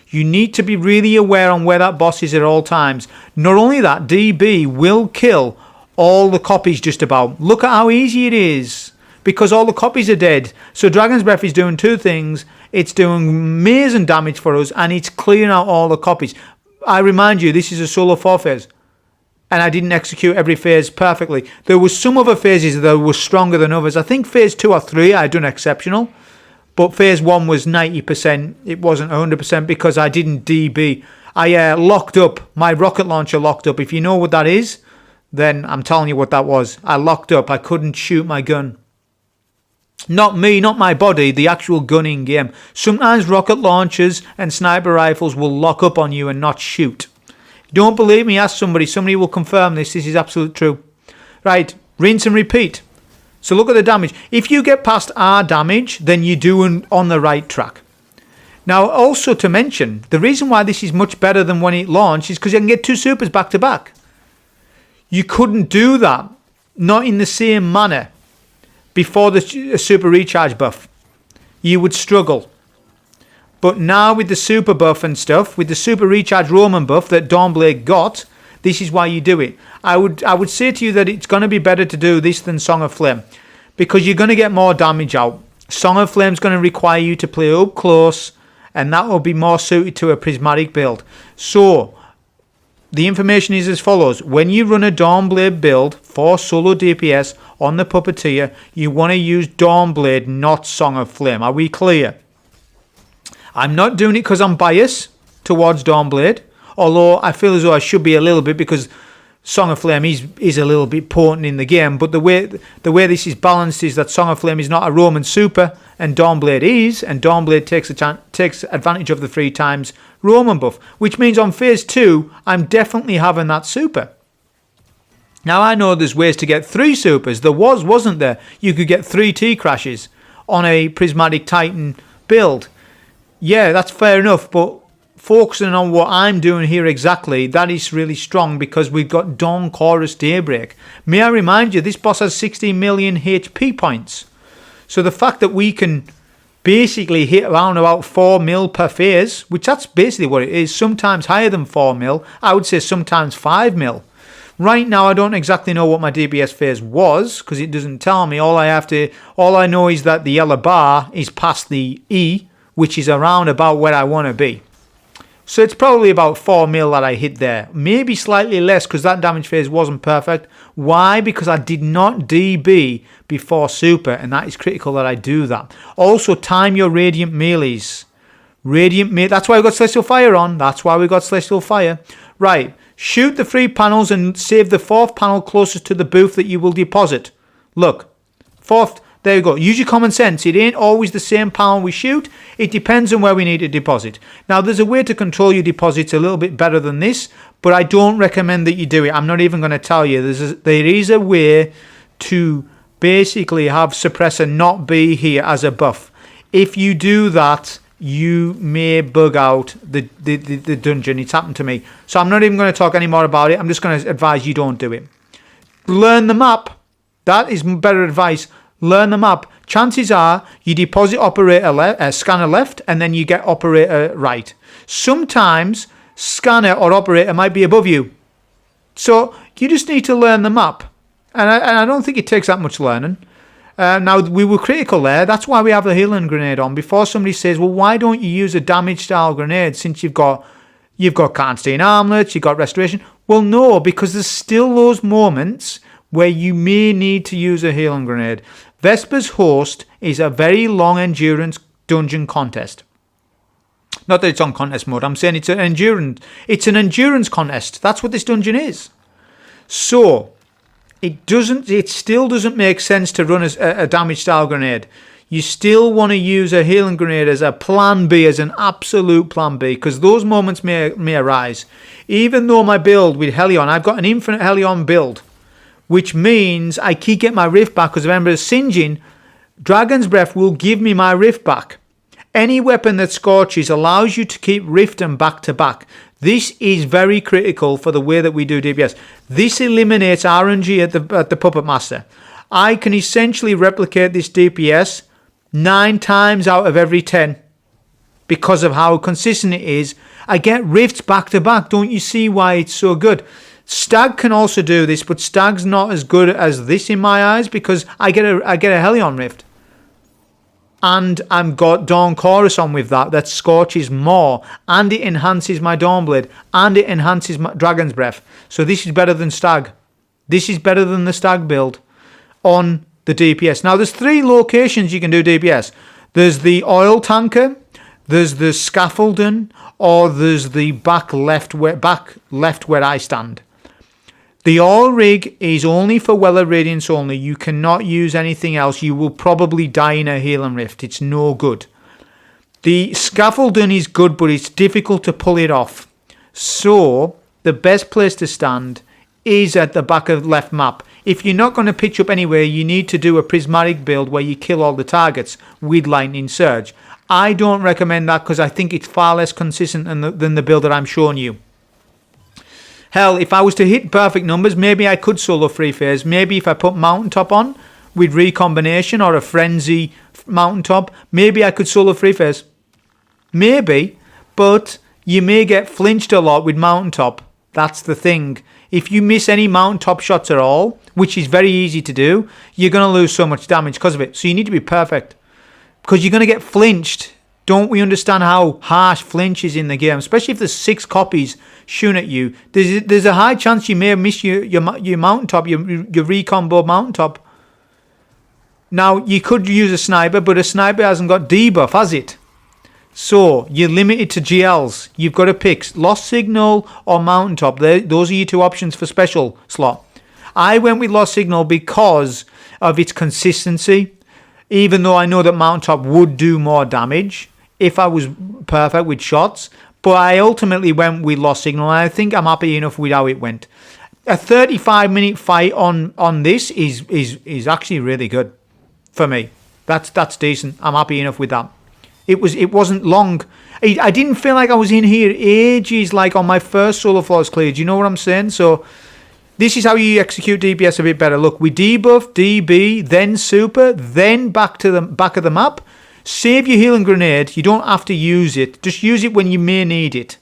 You need to be really aware on where that boss is at all times. Not only that, DB will kill all the copies just about. Look at how easy it is, because all the copies are dead. So Dragon's Breath is doing two things. It's doing amazing damage for us, and it's clearing out all the copies. I remind you, this is a solo 4 phase, and I didn't execute every phase perfectly. There was some other phases that were stronger than others. I think phase 2 or 3 I done exceptional, but phase 1 was 90%. It wasn't 100% because I didn't DB. I locked up. My rocket launcher locked up. If you know what that is, then I'm telling you what that was. I locked up. I couldn't shoot my gun. Not me, not my body, the actual gun in game. Sometimes rocket launchers and sniper rifles will lock up on you and not shoot. Don't believe me, ask somebody. Somebody will confirm this. This is absolute true. Right, rinse and repeat. So look at the damage. If you get past R damage, then you're doing on the right track. Now, also to mention, the reason why this is much better than when it launched is because you can get 2 supers back to back. You couldn't do that, not in the same manner, before the super recharge buff. You would struggle. But now with the super buff and stuff, with the super recharge Roman buff that Dawnblade got, this is why you do it. I would say to you that it's going to be better to do this than Song of Flame, because you're going to get more damage out. Song of Flame is going to require you to play up close, and that will be more suited to a prismatic build. So the information is as follows. When you run a Dawnblade build for solo DPS on the Puppeteer, you want to use Dawnblade, not Song of Flame. Are we clear? I'm not doing it because I'm biased towards Dawnblade, although I feel as though I should be a little bit, because Song of Flame is a little bit potent in the game. But the way this is balanced is that Song of Flame is not a Roman super, and Dawnblade is, and Dawnblade takes advantage of the 3 times Roman buff, which means on phase 2 I'm definitely having that super. Now I know there's ways to get 3 supers. There wasn't there? You could get 3 T crashes on a Prismatic Titan build. Yeah, that's fair enough, but focusing on what I'm doing here exactly, that is really strong because we've got Dawn Chorus Daybreak. May I remind you, this boss has 16 million HP points. So the fact that we can basically hit around about 4 mil per phase, which that's basically what it is, sometimes higher than 4 mil, I would say sometimes 5 mil. Right now I don't exactly know what my DPS phase was because it doesn't tell me. All I know is that the yellow bar is past the E, which is around about where I want to be. So it's probably about 4 mil that I hit there. Maybe slightly less because that damage phase wasn't perfect. Why? Because I did not DB before super, and that is critical that I do that. Also, time your Radiant melees. That's why we got Celestial Fire on. That's why we got Celestial Fire. Right. Shoot the 3 panels and save the 4th panel closest to the booth that you will deposit. Look. 4th. There you go. Use your common sense. It ain't always the same panel we shoot. It depends on where we need to deposit. Now, there's a way to control your deposits a little bit better than this, but I don't recommend that you do it. I'm not even going to tell you. There is a way to basically have Suppressor not be here as a buff. If you do that, you may bug out the dungeon. It's happened to me. So I'm not even going to talk any more about it. I'm just going to advise you don't do it. Learn the map. That is better advice. Learn the map. Chances are you deposit operator scanner left and then you get operator right. Sometimes scanner or operator might be above you. So you just need to learn the map. And I don't think it takes that much learning. Now, we were critical there. That's why we have the healing grenade on. Before somebody says, well, why don't you use a damage style grenade since you've got can't stay in armlets, you've got restoration? Well, no, because there's still those moments where you may need to use a healing grenade. Vesper's Host is a very long endurance dungeon contest. Not that it's on contest mode. I'm saying it's an endurance contest. That's what this dungeon is. So it still doesn't make sense to run a damage style grenade. You still want to use a healing grenade as a plan B, as an absolute plan B, because those moments may arise. Even though my build with Helion, I've got an infinite Helion build, which means I keep getting my rift back because of Ember's Singeing. Dragon's Breath will give me my rift back. Any weapon that scorches allows you to keep rifting back to back. This is very critical for the way that we do DPS. This eliminates RNG at the Puppet Master. I can essentially replicate this DPS 9 times out of every 10 because of how consistent it is. I get rifts back to back. Don't you see why it's so good? Stag can also do this, but Stag's not as good as this in my eyes because I get a Helion rift. And I've got Dawn Chorus on with that scorches more, and it enhances my Dawnblade, and it enhances my Dragon's Breath. So this is better than Stag. This is better than the Stag build on the DPS. Now, there's 3 locations you can do DPS. There's the oil tanker, there's the scaffolding, or there's the back left where I stand. The oil rig is only for Weller Radiance only. You cannot use anything else. You will probably die in a healing rift. It's no good. The scaffolding is good, but it's difficult to pull it off. So the best place to stand is at the back of the left map. If you're not going to pitch up anywhere, you need to do a prismatic build where you kill all the targets with Lightning Surge. I don't recommend that because I think it's far less consistent than the build that I'm showing you. Hell, if I was to hit perfect numbers, maybe I could solo free phase. Maybe if I put Mountaintop on with Recombination or a Frenzy Mountaintop, maybe I could solo free phase. Maybe, but you may get flinched a lot with Mountaintop. That's the thing. If you miss any Mountaintop shots at all, which is very easy to do, you're going to lose so much damage because of it. So you need to be perfect because you're going to get flinched. Don't we understand how harsh flinch is in the game, especially if there's 6 copies shooting at you? There's a high chance you may miss your Mountaintop, your recombo Mountaintop. Now, you could use a sniper, but a sniper hasn't got debuff, has it? So, you're limited to GLs. You've got to pick Lost Signal or Mountaintop. Those are your 2 options for special slot. I went with Lost Signal because of its consistency, even though I know that Mountaintop would do more damage if I was perfect with shots. But I ultimately went with Lost Signal, and I think I'm happy enough with how it went. A 35-minute fight on this is actually really good for me. That's decent. I'm happy enough with that. It wasn't long. I didn't feel like I was in here ages like on my first solo floors clear. Do you know what I'm saying? So this is how you execute DPS a bit better. Look, we debuff, DB, then super, then back to the back of the map. Save your healing grenade. You don't have to use it. Just use it when you may need it.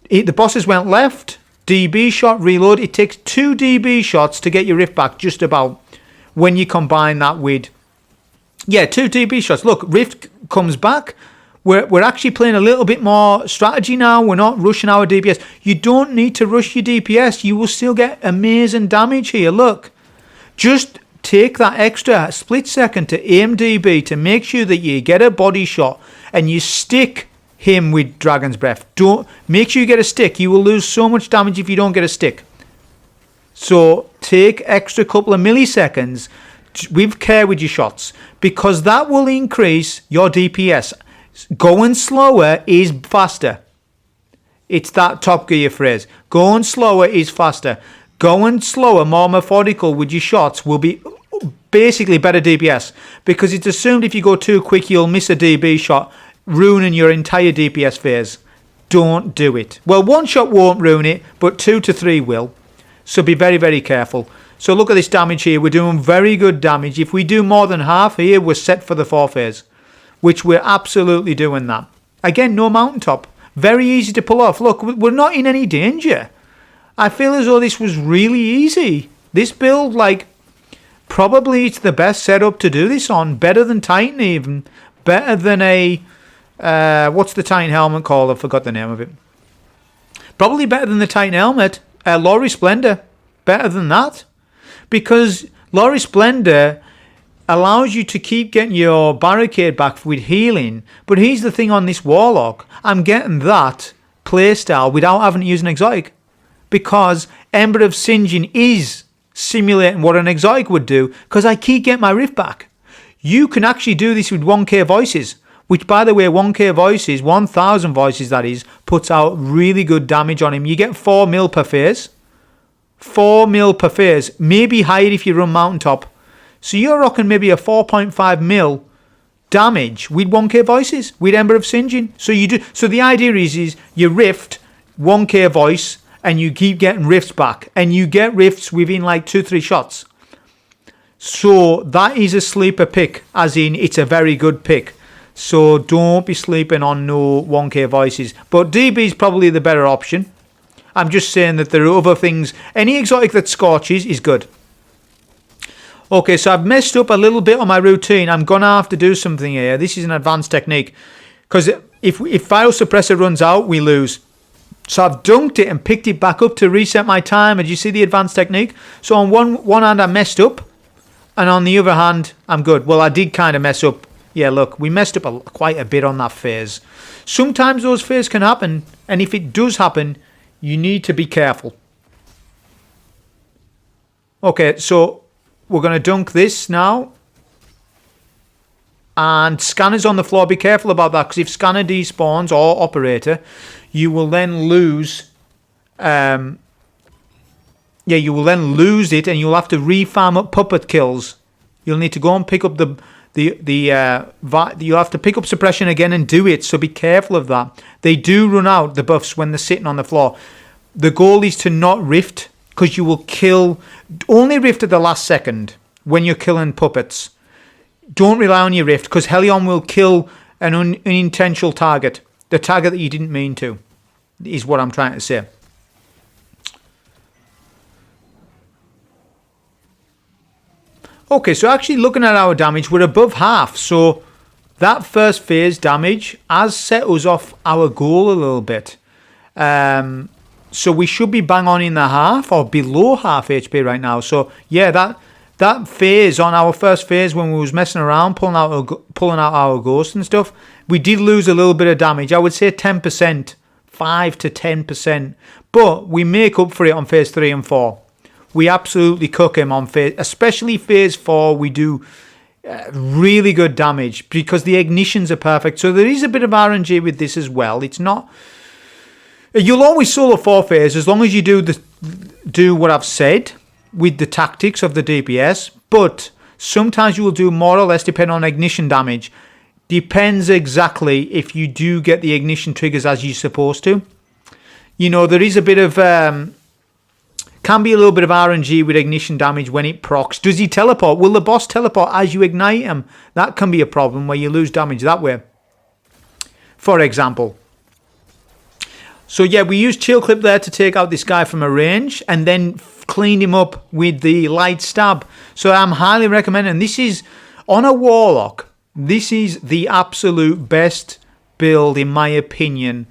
The bosses went left, DB shot, reload. It takes 2 DB shots to get your rift back, just about, when you combine that with... Yeah, 2 DB shots. Look, rift comes back. We're actually playing a little bit more strategy now. We're not rushing our DPS. You don't need to rush your DPS. You will still get amazing damage here. Look, just take that extra split second to aim DB to make sure that you get a body shot and you stick him with Dragon's Breath. Don't make sure you get a stick. You will lose so much damage if you don't get a stick. So take extra couple of milliseconds with care with your shots because that will increase your DPS. Going slower is faster. It's that Top Gear phrase. Going slower is faster. Going slower, more methodical with your shots will be basically better DPS because it's assumed if you go too quick you'll miss a DB shot, ruining your entire DPS phase. Don't do it. Well, 1 shot won't ruin it, but 2 to 3 will. So be very, very careful. So look at this damage here. We're doing very good damage. If we do more than half here, we're set for the 4 phase, which we're absolutely doing that. Again, no Mountaintop. Very easy to pull off. Look, we're not in any danger. I feel as though this was really easy. This build, like, probably it's the best setup to do this on. Better than Titan even. Better than a... what's the Titan helmet called? I forgot the name of it. Probably better than the Titan helmet. Lori Splendor. Better than that. Because Lori Splendor allows you to keep getting your barricade back with healing. But here's the thing on this Warlock. I'm getting that playstyle without having to use an exotic. Because Ember of Singeing is simulating what an exotic would do. Because I keep getting my rift back. You can actually do this with 1k voices. Which, by the way, 1k voices, 1,000 voices that is, puts out really good damage on him. You get 4 mil per phase. 4 mil per phase. Maybe higher if you run Mountaintop. So you're rocking maybe a 4.5 mil damage with 1k voices, with Ember of Singeing. So you do. So the idea is you rift 1k voice and you keep getting rifts back. And you get rifts within like 2-3 shots. So that is a sleeper pick, as in it's a very good pick. So don't be sleeping on no 1k voices. But DB is probably the better option. I'm just saying that there are other things. Any exotic that scorches is good. Okay, so I've messed up a little bit on my routine. I'm going to have to do something here. This is an advanced technique. Because if file suppressor runs out, we lose. So I've dunked it and picked it back up to reset my timer. Do you see the advanced technique? So on one hand, I messed up. And on the other hand, I'm good. Well, I did kind of mess up. Yeah, look, we messed up quite a bit on that phase. Sometimes those phases can happen. And if it does happen, you need to be careful. Okay, so we're going to dunk this now. And scanner's on the floor. Be careful about that, because if scanner despawns or operator, you will then lose. You will then lose it, and you'll have to refarm up puppet kills. You'll need to go and pick up you'll have to pick up suppression again and do it. So be careful of that. They do run out the buffs when they're sitting on the floor. The goal is to not rift, because you will kill. Only rift at the last second when you're killing puppets. Don't rely on your rift, because Helion will kill an unintentional target. The target that you didn't mean to, is what I'm trying to say. Okay, so actually looking at our damage, we're above half. So that first phase damage has set us off our goal a little bit. So we should be bang on in the half or below half HP right now. So yeah, that phase on our first phase when we was messing around, pulling out our ghost and stuff, we did lose a little bit of damage. I would say 10%, 5 to 10%. But we make up for it on phase 3 and 4. We absolutely cook him on phase, especially phase 4. We do really good damage because the ignitions are perfect. So there is a bit of RNG with this as well. It's not. You'll always solo 4 phase as long as you do what I've said with the tactics of the DPS. But sometimes you will do more or less depending on ignition damage. Depends exactly if you do get the ignition triggers as you're supposed to. You know, there is a bit of. Can be a little bit of RNG with ignition damage when it procs. Does he teleport? Will the boss teleport as you ignite him? That can be a problem where you lose damage that way. For example. So yeah, we used Chill Clip there to take out this guy from a range and then cleaned him up with the light stab. So I'm highly recommending. This is on a Warlock. This is the absolute best build in my opinion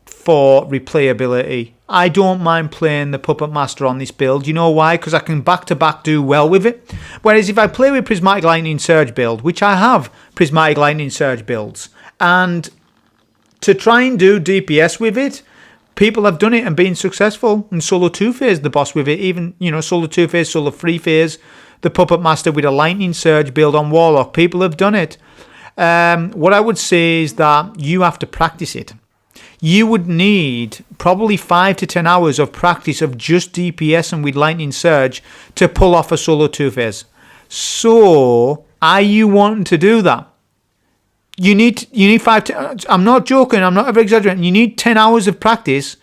for replayability. I don't mind playing the Puppet Master on this build. You know why? Because I can back-to-back do well with it. Whereas if I play with Prismatic Lightning Surge build, which I have Prismatic Lightning Surge builds, and to try and do DPS with it, people have done it and been successful. And solo 2 phase the boss with it, even, you know, solo 2 phase, solo 3 phase, the Puppet Master with a Lightning Surge build on Warlock. People have done it. What I would say is that you have to practice it. You would need probably 5 to 10 hours of practice of just DPS and with Lightning Surge to pull off a solo 2 phase. So, are you wanting to do that? You need 5 to, I'm not joking, I'm not ever exaggerating. You need 10 hours of practice,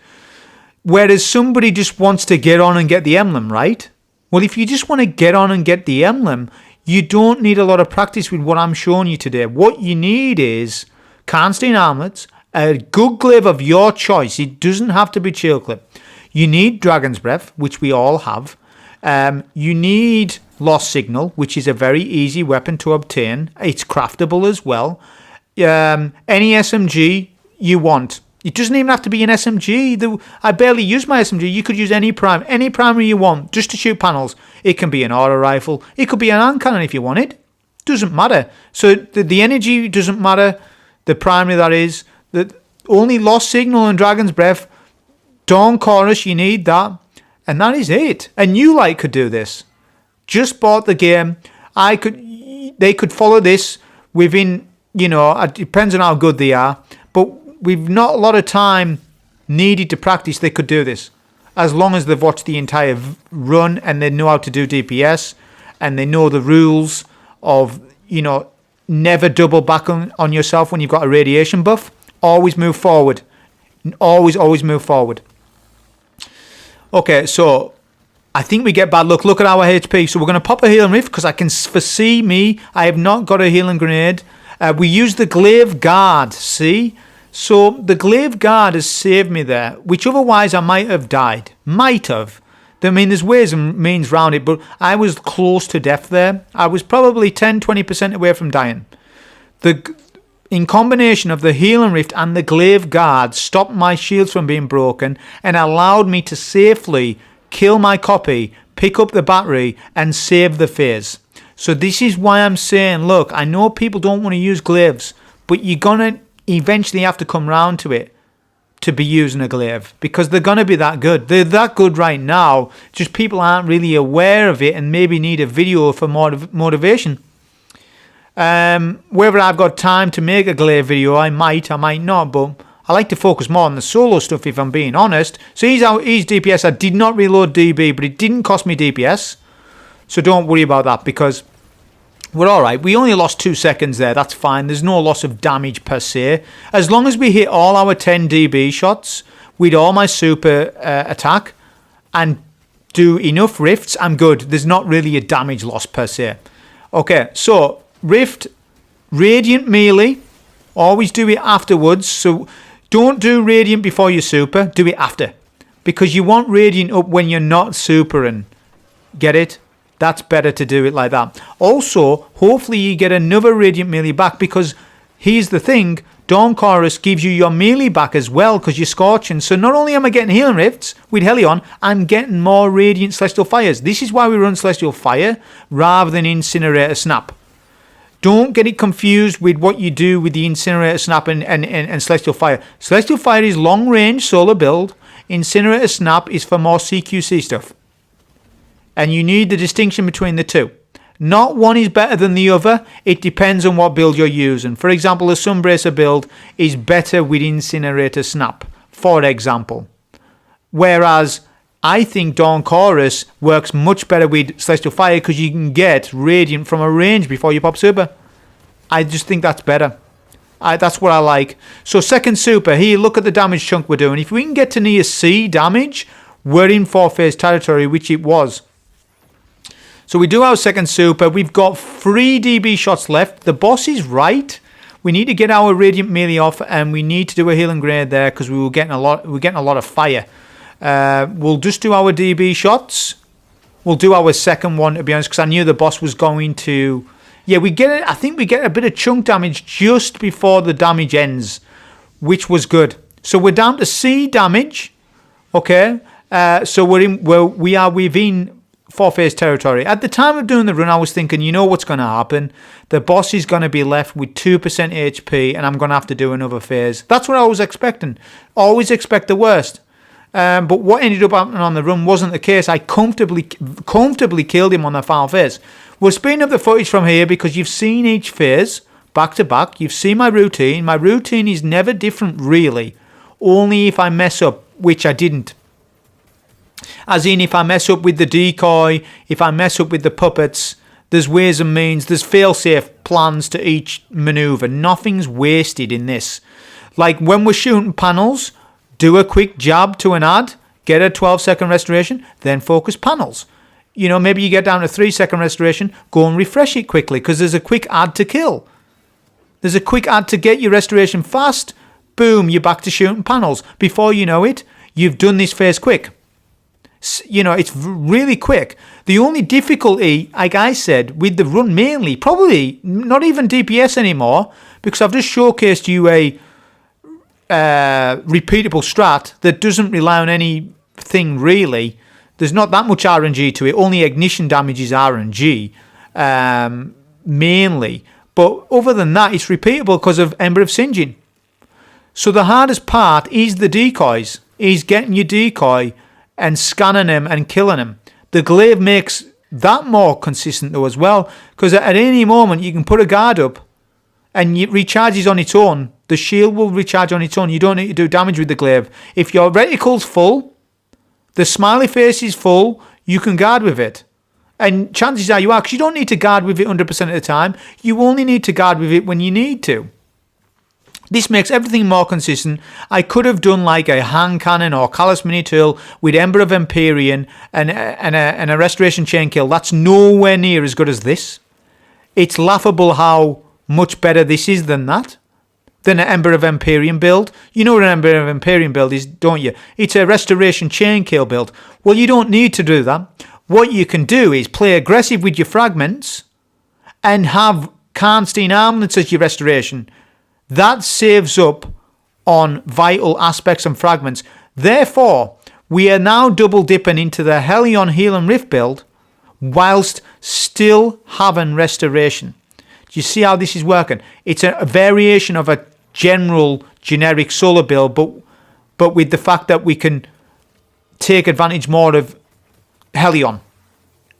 whereas somebody just wants to get on and get the emblem, right? Well, if you just want to get on and get the emblem, you don't need a lot of practice with what I'm showing you today. What you need is Karnstein armlets, a good glaive of your choice. It doesn't have to be Chill Clip. You need Dragon's Breath, which we all have. You need Lost Signal, which is a very easy weapon to obtain. It's craftable as well. Any SMG you want. It doesn't even have to be an SMG. I barely use my SMG. You could use any primary you want, just to shoot panels. It can be an auto rifle. It could be an hand cannon if you want it. Doesn't matter. So the energy doesn't matter. The primary, that is. The only Lost Signal and Dragon's Breath. Dawn Chorus, you need that. And that is it. A new light could do this. Just bought the game. They could follow this within, you know, it depends on how good they are. But we've not a lot of time needed to practice. They could do this. As long as they've watched the entire run and they know how to do DPS. And they know the rules of, you know, never double back on yourself when you've got a radiation buff. Always move forward. Always move forward. Okay, so I think we get bad luck. Look at our HP. So we're going to pop a healing rift because I can foresee me. I have not got a healing grenade. We use the glaive guard, see? So the glaive guard has saved me there, which otherwise I might have died. Might have. I mean, there's ways and means around it, but I was close to death there. I was probably 10-20% away from dying. In combination of the healing rift and the glaive guard stopped my shields from being broken and allowed me to safely kill my copy, pick up the battery and save the phase. So this is why I'm saying, look, I know people don't want to use glaives, but you're going to eventually have to come round to it to be using a glaive because they're going to be that good. They're that good right now, just people aren't really aware of it and maybe need a video for motivation. Whether I've got time to make a glaive video, I might not, but I like to focus more on the solo stuff if I'm being honest. So he's DPS. I did not reload DB, but it didn't cost me DPS. So don't worry about that because we're alright. We only lost 2 seconds there. That's fine. There's no loss of damage per se. As long as we hit all our 10 DB shots with all my super attack and do enough rifts, I'm good. There's not really a damage loss per se. Okay, so rift, radiant melee. Always do it afterwards. So don't do radiant before you super. Do it after. Because you want radiant up when you're not supering. Get it? That's better to do it like that. Also, hopefully you get another radiant melee back because here's the thing. Dawn Chorus gives you your melee back as well because you're scorching. So not only am I getting healing rifts with Helion, I'm getting more radiant celestial fires. This is why we run celestial fire rather than incinerator snap. Don't get it confused with what you do with the incinerator snap and celestial fire. Celestial fire is long range solo build. Incinerator snap is for more CQC stuff. And you need the distinction between the two. Not one is better than the other. It depends on what build you're using. For example, the Sunbracer build is better with Incinerator Snap, for example. Whereas I think Dawn Chorus works much better with Celestial Fire because you can get Radiant from a range before you pop super. I just think that's better. That's what I like. So second super, here, look at the damage chunk we're doing. If we can get to near C damage, we're in 4-phase territory, which it was. So we do our second super. We've got 3 DB shots left. The boss is right. We need to get our radiant melee off, and we need to do a healing grenade there because we were getting a lot. We're getting a lot of fire. We'll just do our DB shots. We'll do our second one to be honest, because I knew the boss was going to. Yeah, we get it. I think we get a bit of chunk damage just before the damage ends, which was good. So we're down to C damage. Okay. So we are within 4-phase territory. At the time of doing the run, I was thinking, you know what's going to happen? The boss is going to be left with 2% HP, and I'm going to have to do another phase. That's what I was expecting. Always expect the worst. But what ended up happening on the run wasn't the case. I comfortably killed him on the final phase. We're speeding up the footage from here because you've seen each phase back to back. You've seen my routine. My routine is never different, really. Only if I mess up, which I didn't. As in, if I mess up with the decoy, if I mess up with the puppets, there's ways and means, there's fail-safe plans to each manoeuvre. Nothing's wasted in this. Like when we're shooting panels, do a quick jab to an ad, get a 12-second restoration, then focus panels. You know, maybe you get down to 3-second restoration, go and refresh it quickly because there's a quick ad to kill. There's a quick ad to get your restoration fast. Boom, you're back to shooting panels. Before you know it, you've done this phase quick. You know, it's really quick. The only difficulty, like I said, with the run mainly, probably not even DPS anymore, because I've just showcased you a repeatable strat that doesn't rely on anything really. There's not that much RNG to it. Only ignition damage is RNG, mainly. But other than that, it's repeatable because of Ember of Singeing. So the hardest part is the decoys. Is getting your decoy and scanning him and killing him. The glaive makes that more consistent though as well, because at any moment you can put a guard up and it recharges on its own. The shield will recharge on its own. You don't need to do damage with the glaive. If your reticle's full, the smiley face is full, you can guard with it. And chances are you are, because you don't need to guard with it 100% of the time. You only need to guard with it when you need to. This makes everything more consistent. I could have done like a hand cannon or callous mini tool with Ember of Empyrean and a restoration chain kill. That's nowhere near as good as this. It's laughable how much better this is than that. Than an Ember of Empyrean build. You know what an Ember of Empyrean build is, don't you? It's a Restoration Chain Kill build. Well, you don't need to do that. What you can do is play aggressive with your fragments and have Karnstein Armlets as your restoration. That saves up on vital aspects and fragments. Therefore, we are now double dipping into the Hellion Heal and Rift build whilst still having restoration. Do you see how this is working? It's a variation of a general generic solar build, but with the fact that we can take advantage more of Hellion,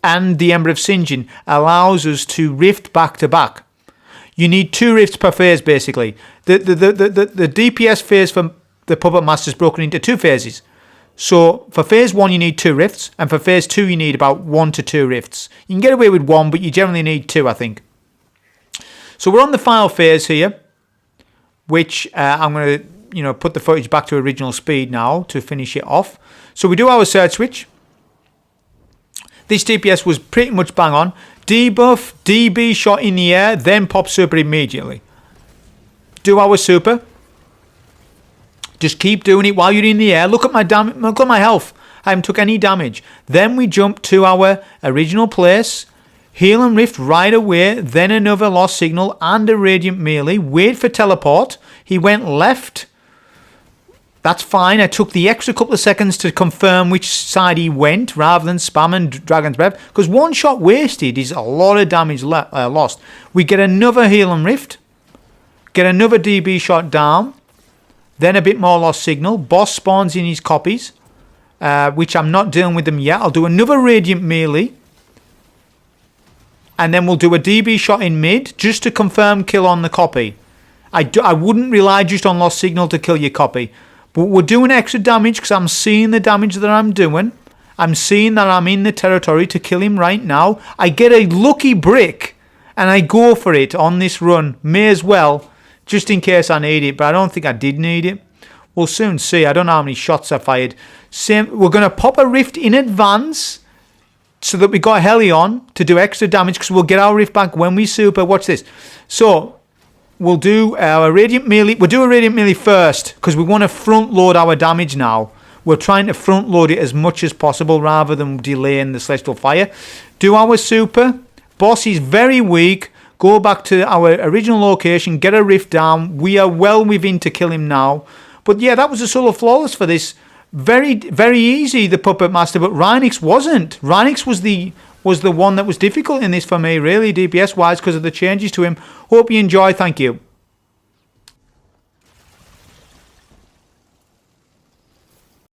and the Ember of Singeing allows us to rift back to back. You need 2 rifts per phase, basically. The DPS phase for the Puppet Master is broken into 2 phases. So for phase 1 you need 2 rifts, and for phase 2 you need about 1 to 2 rifts. You can get away with 1, but you generally need 2, I think. So we're on the final phase here, which I'm going to put the footage back to original speed now to finish it off. So we do our surge switch. This DPS was pretty much bang on. Debuff, DB shot in the air, then pop super immediately. Do our super. Just keep doing it while you're in the air. Look at my damage. Look at my health. I haven't took any damage. Then we jump to our original place. Heal and Rift right away. Then another lost signal and a Radiant melee. Wait for teleport. He went left. That's fine. I took the extra couple of seconds to confirm which side he went rather than spamming Dragon's Breath. Because 1 shot wasted is a lot of damage lost. We get another Heal and Rift. Get another DB shot down. Then a bit more lost signal. Boss spawns in his copies, which I'm not dealing with them yet. I'll do another Radiant melee. And then we'll do a DB shot in mid just to confirm kill on the copy. I wouldn't rely just on lost signal to kill your copy. But we're doing extra damage because I'm seeing the damage that I'm doing. I'm seeing that I'm in the territory to kill him right now. I get a lucky brick and I go for it on this run. May as well, just in case I need it. But I don't think I did need it. We'll soon see. I don't know how many shots I fired. We're going to pop a rift in advance so that we got Hellion to do extra damage because we'll get our rift back when we super. Watch this. So we'll do our Radiant melee. We'll do a Radiant melee first because we want to front load our damage now. We're trying to front load it as much as possible rather than delaying the Celestial Fire. Do our super. Boss is very weak. Go back to our original location. Get a rift down. We are well within to kill him now. But yeah, that was a solo flawless for this. Very, very easy, the Puppet Master, but Raneiks wasn't. Raneiks was the one that was difficult in this for me, really, DPS-wise, because of the changes to him. Hope you enjoy. Thank you.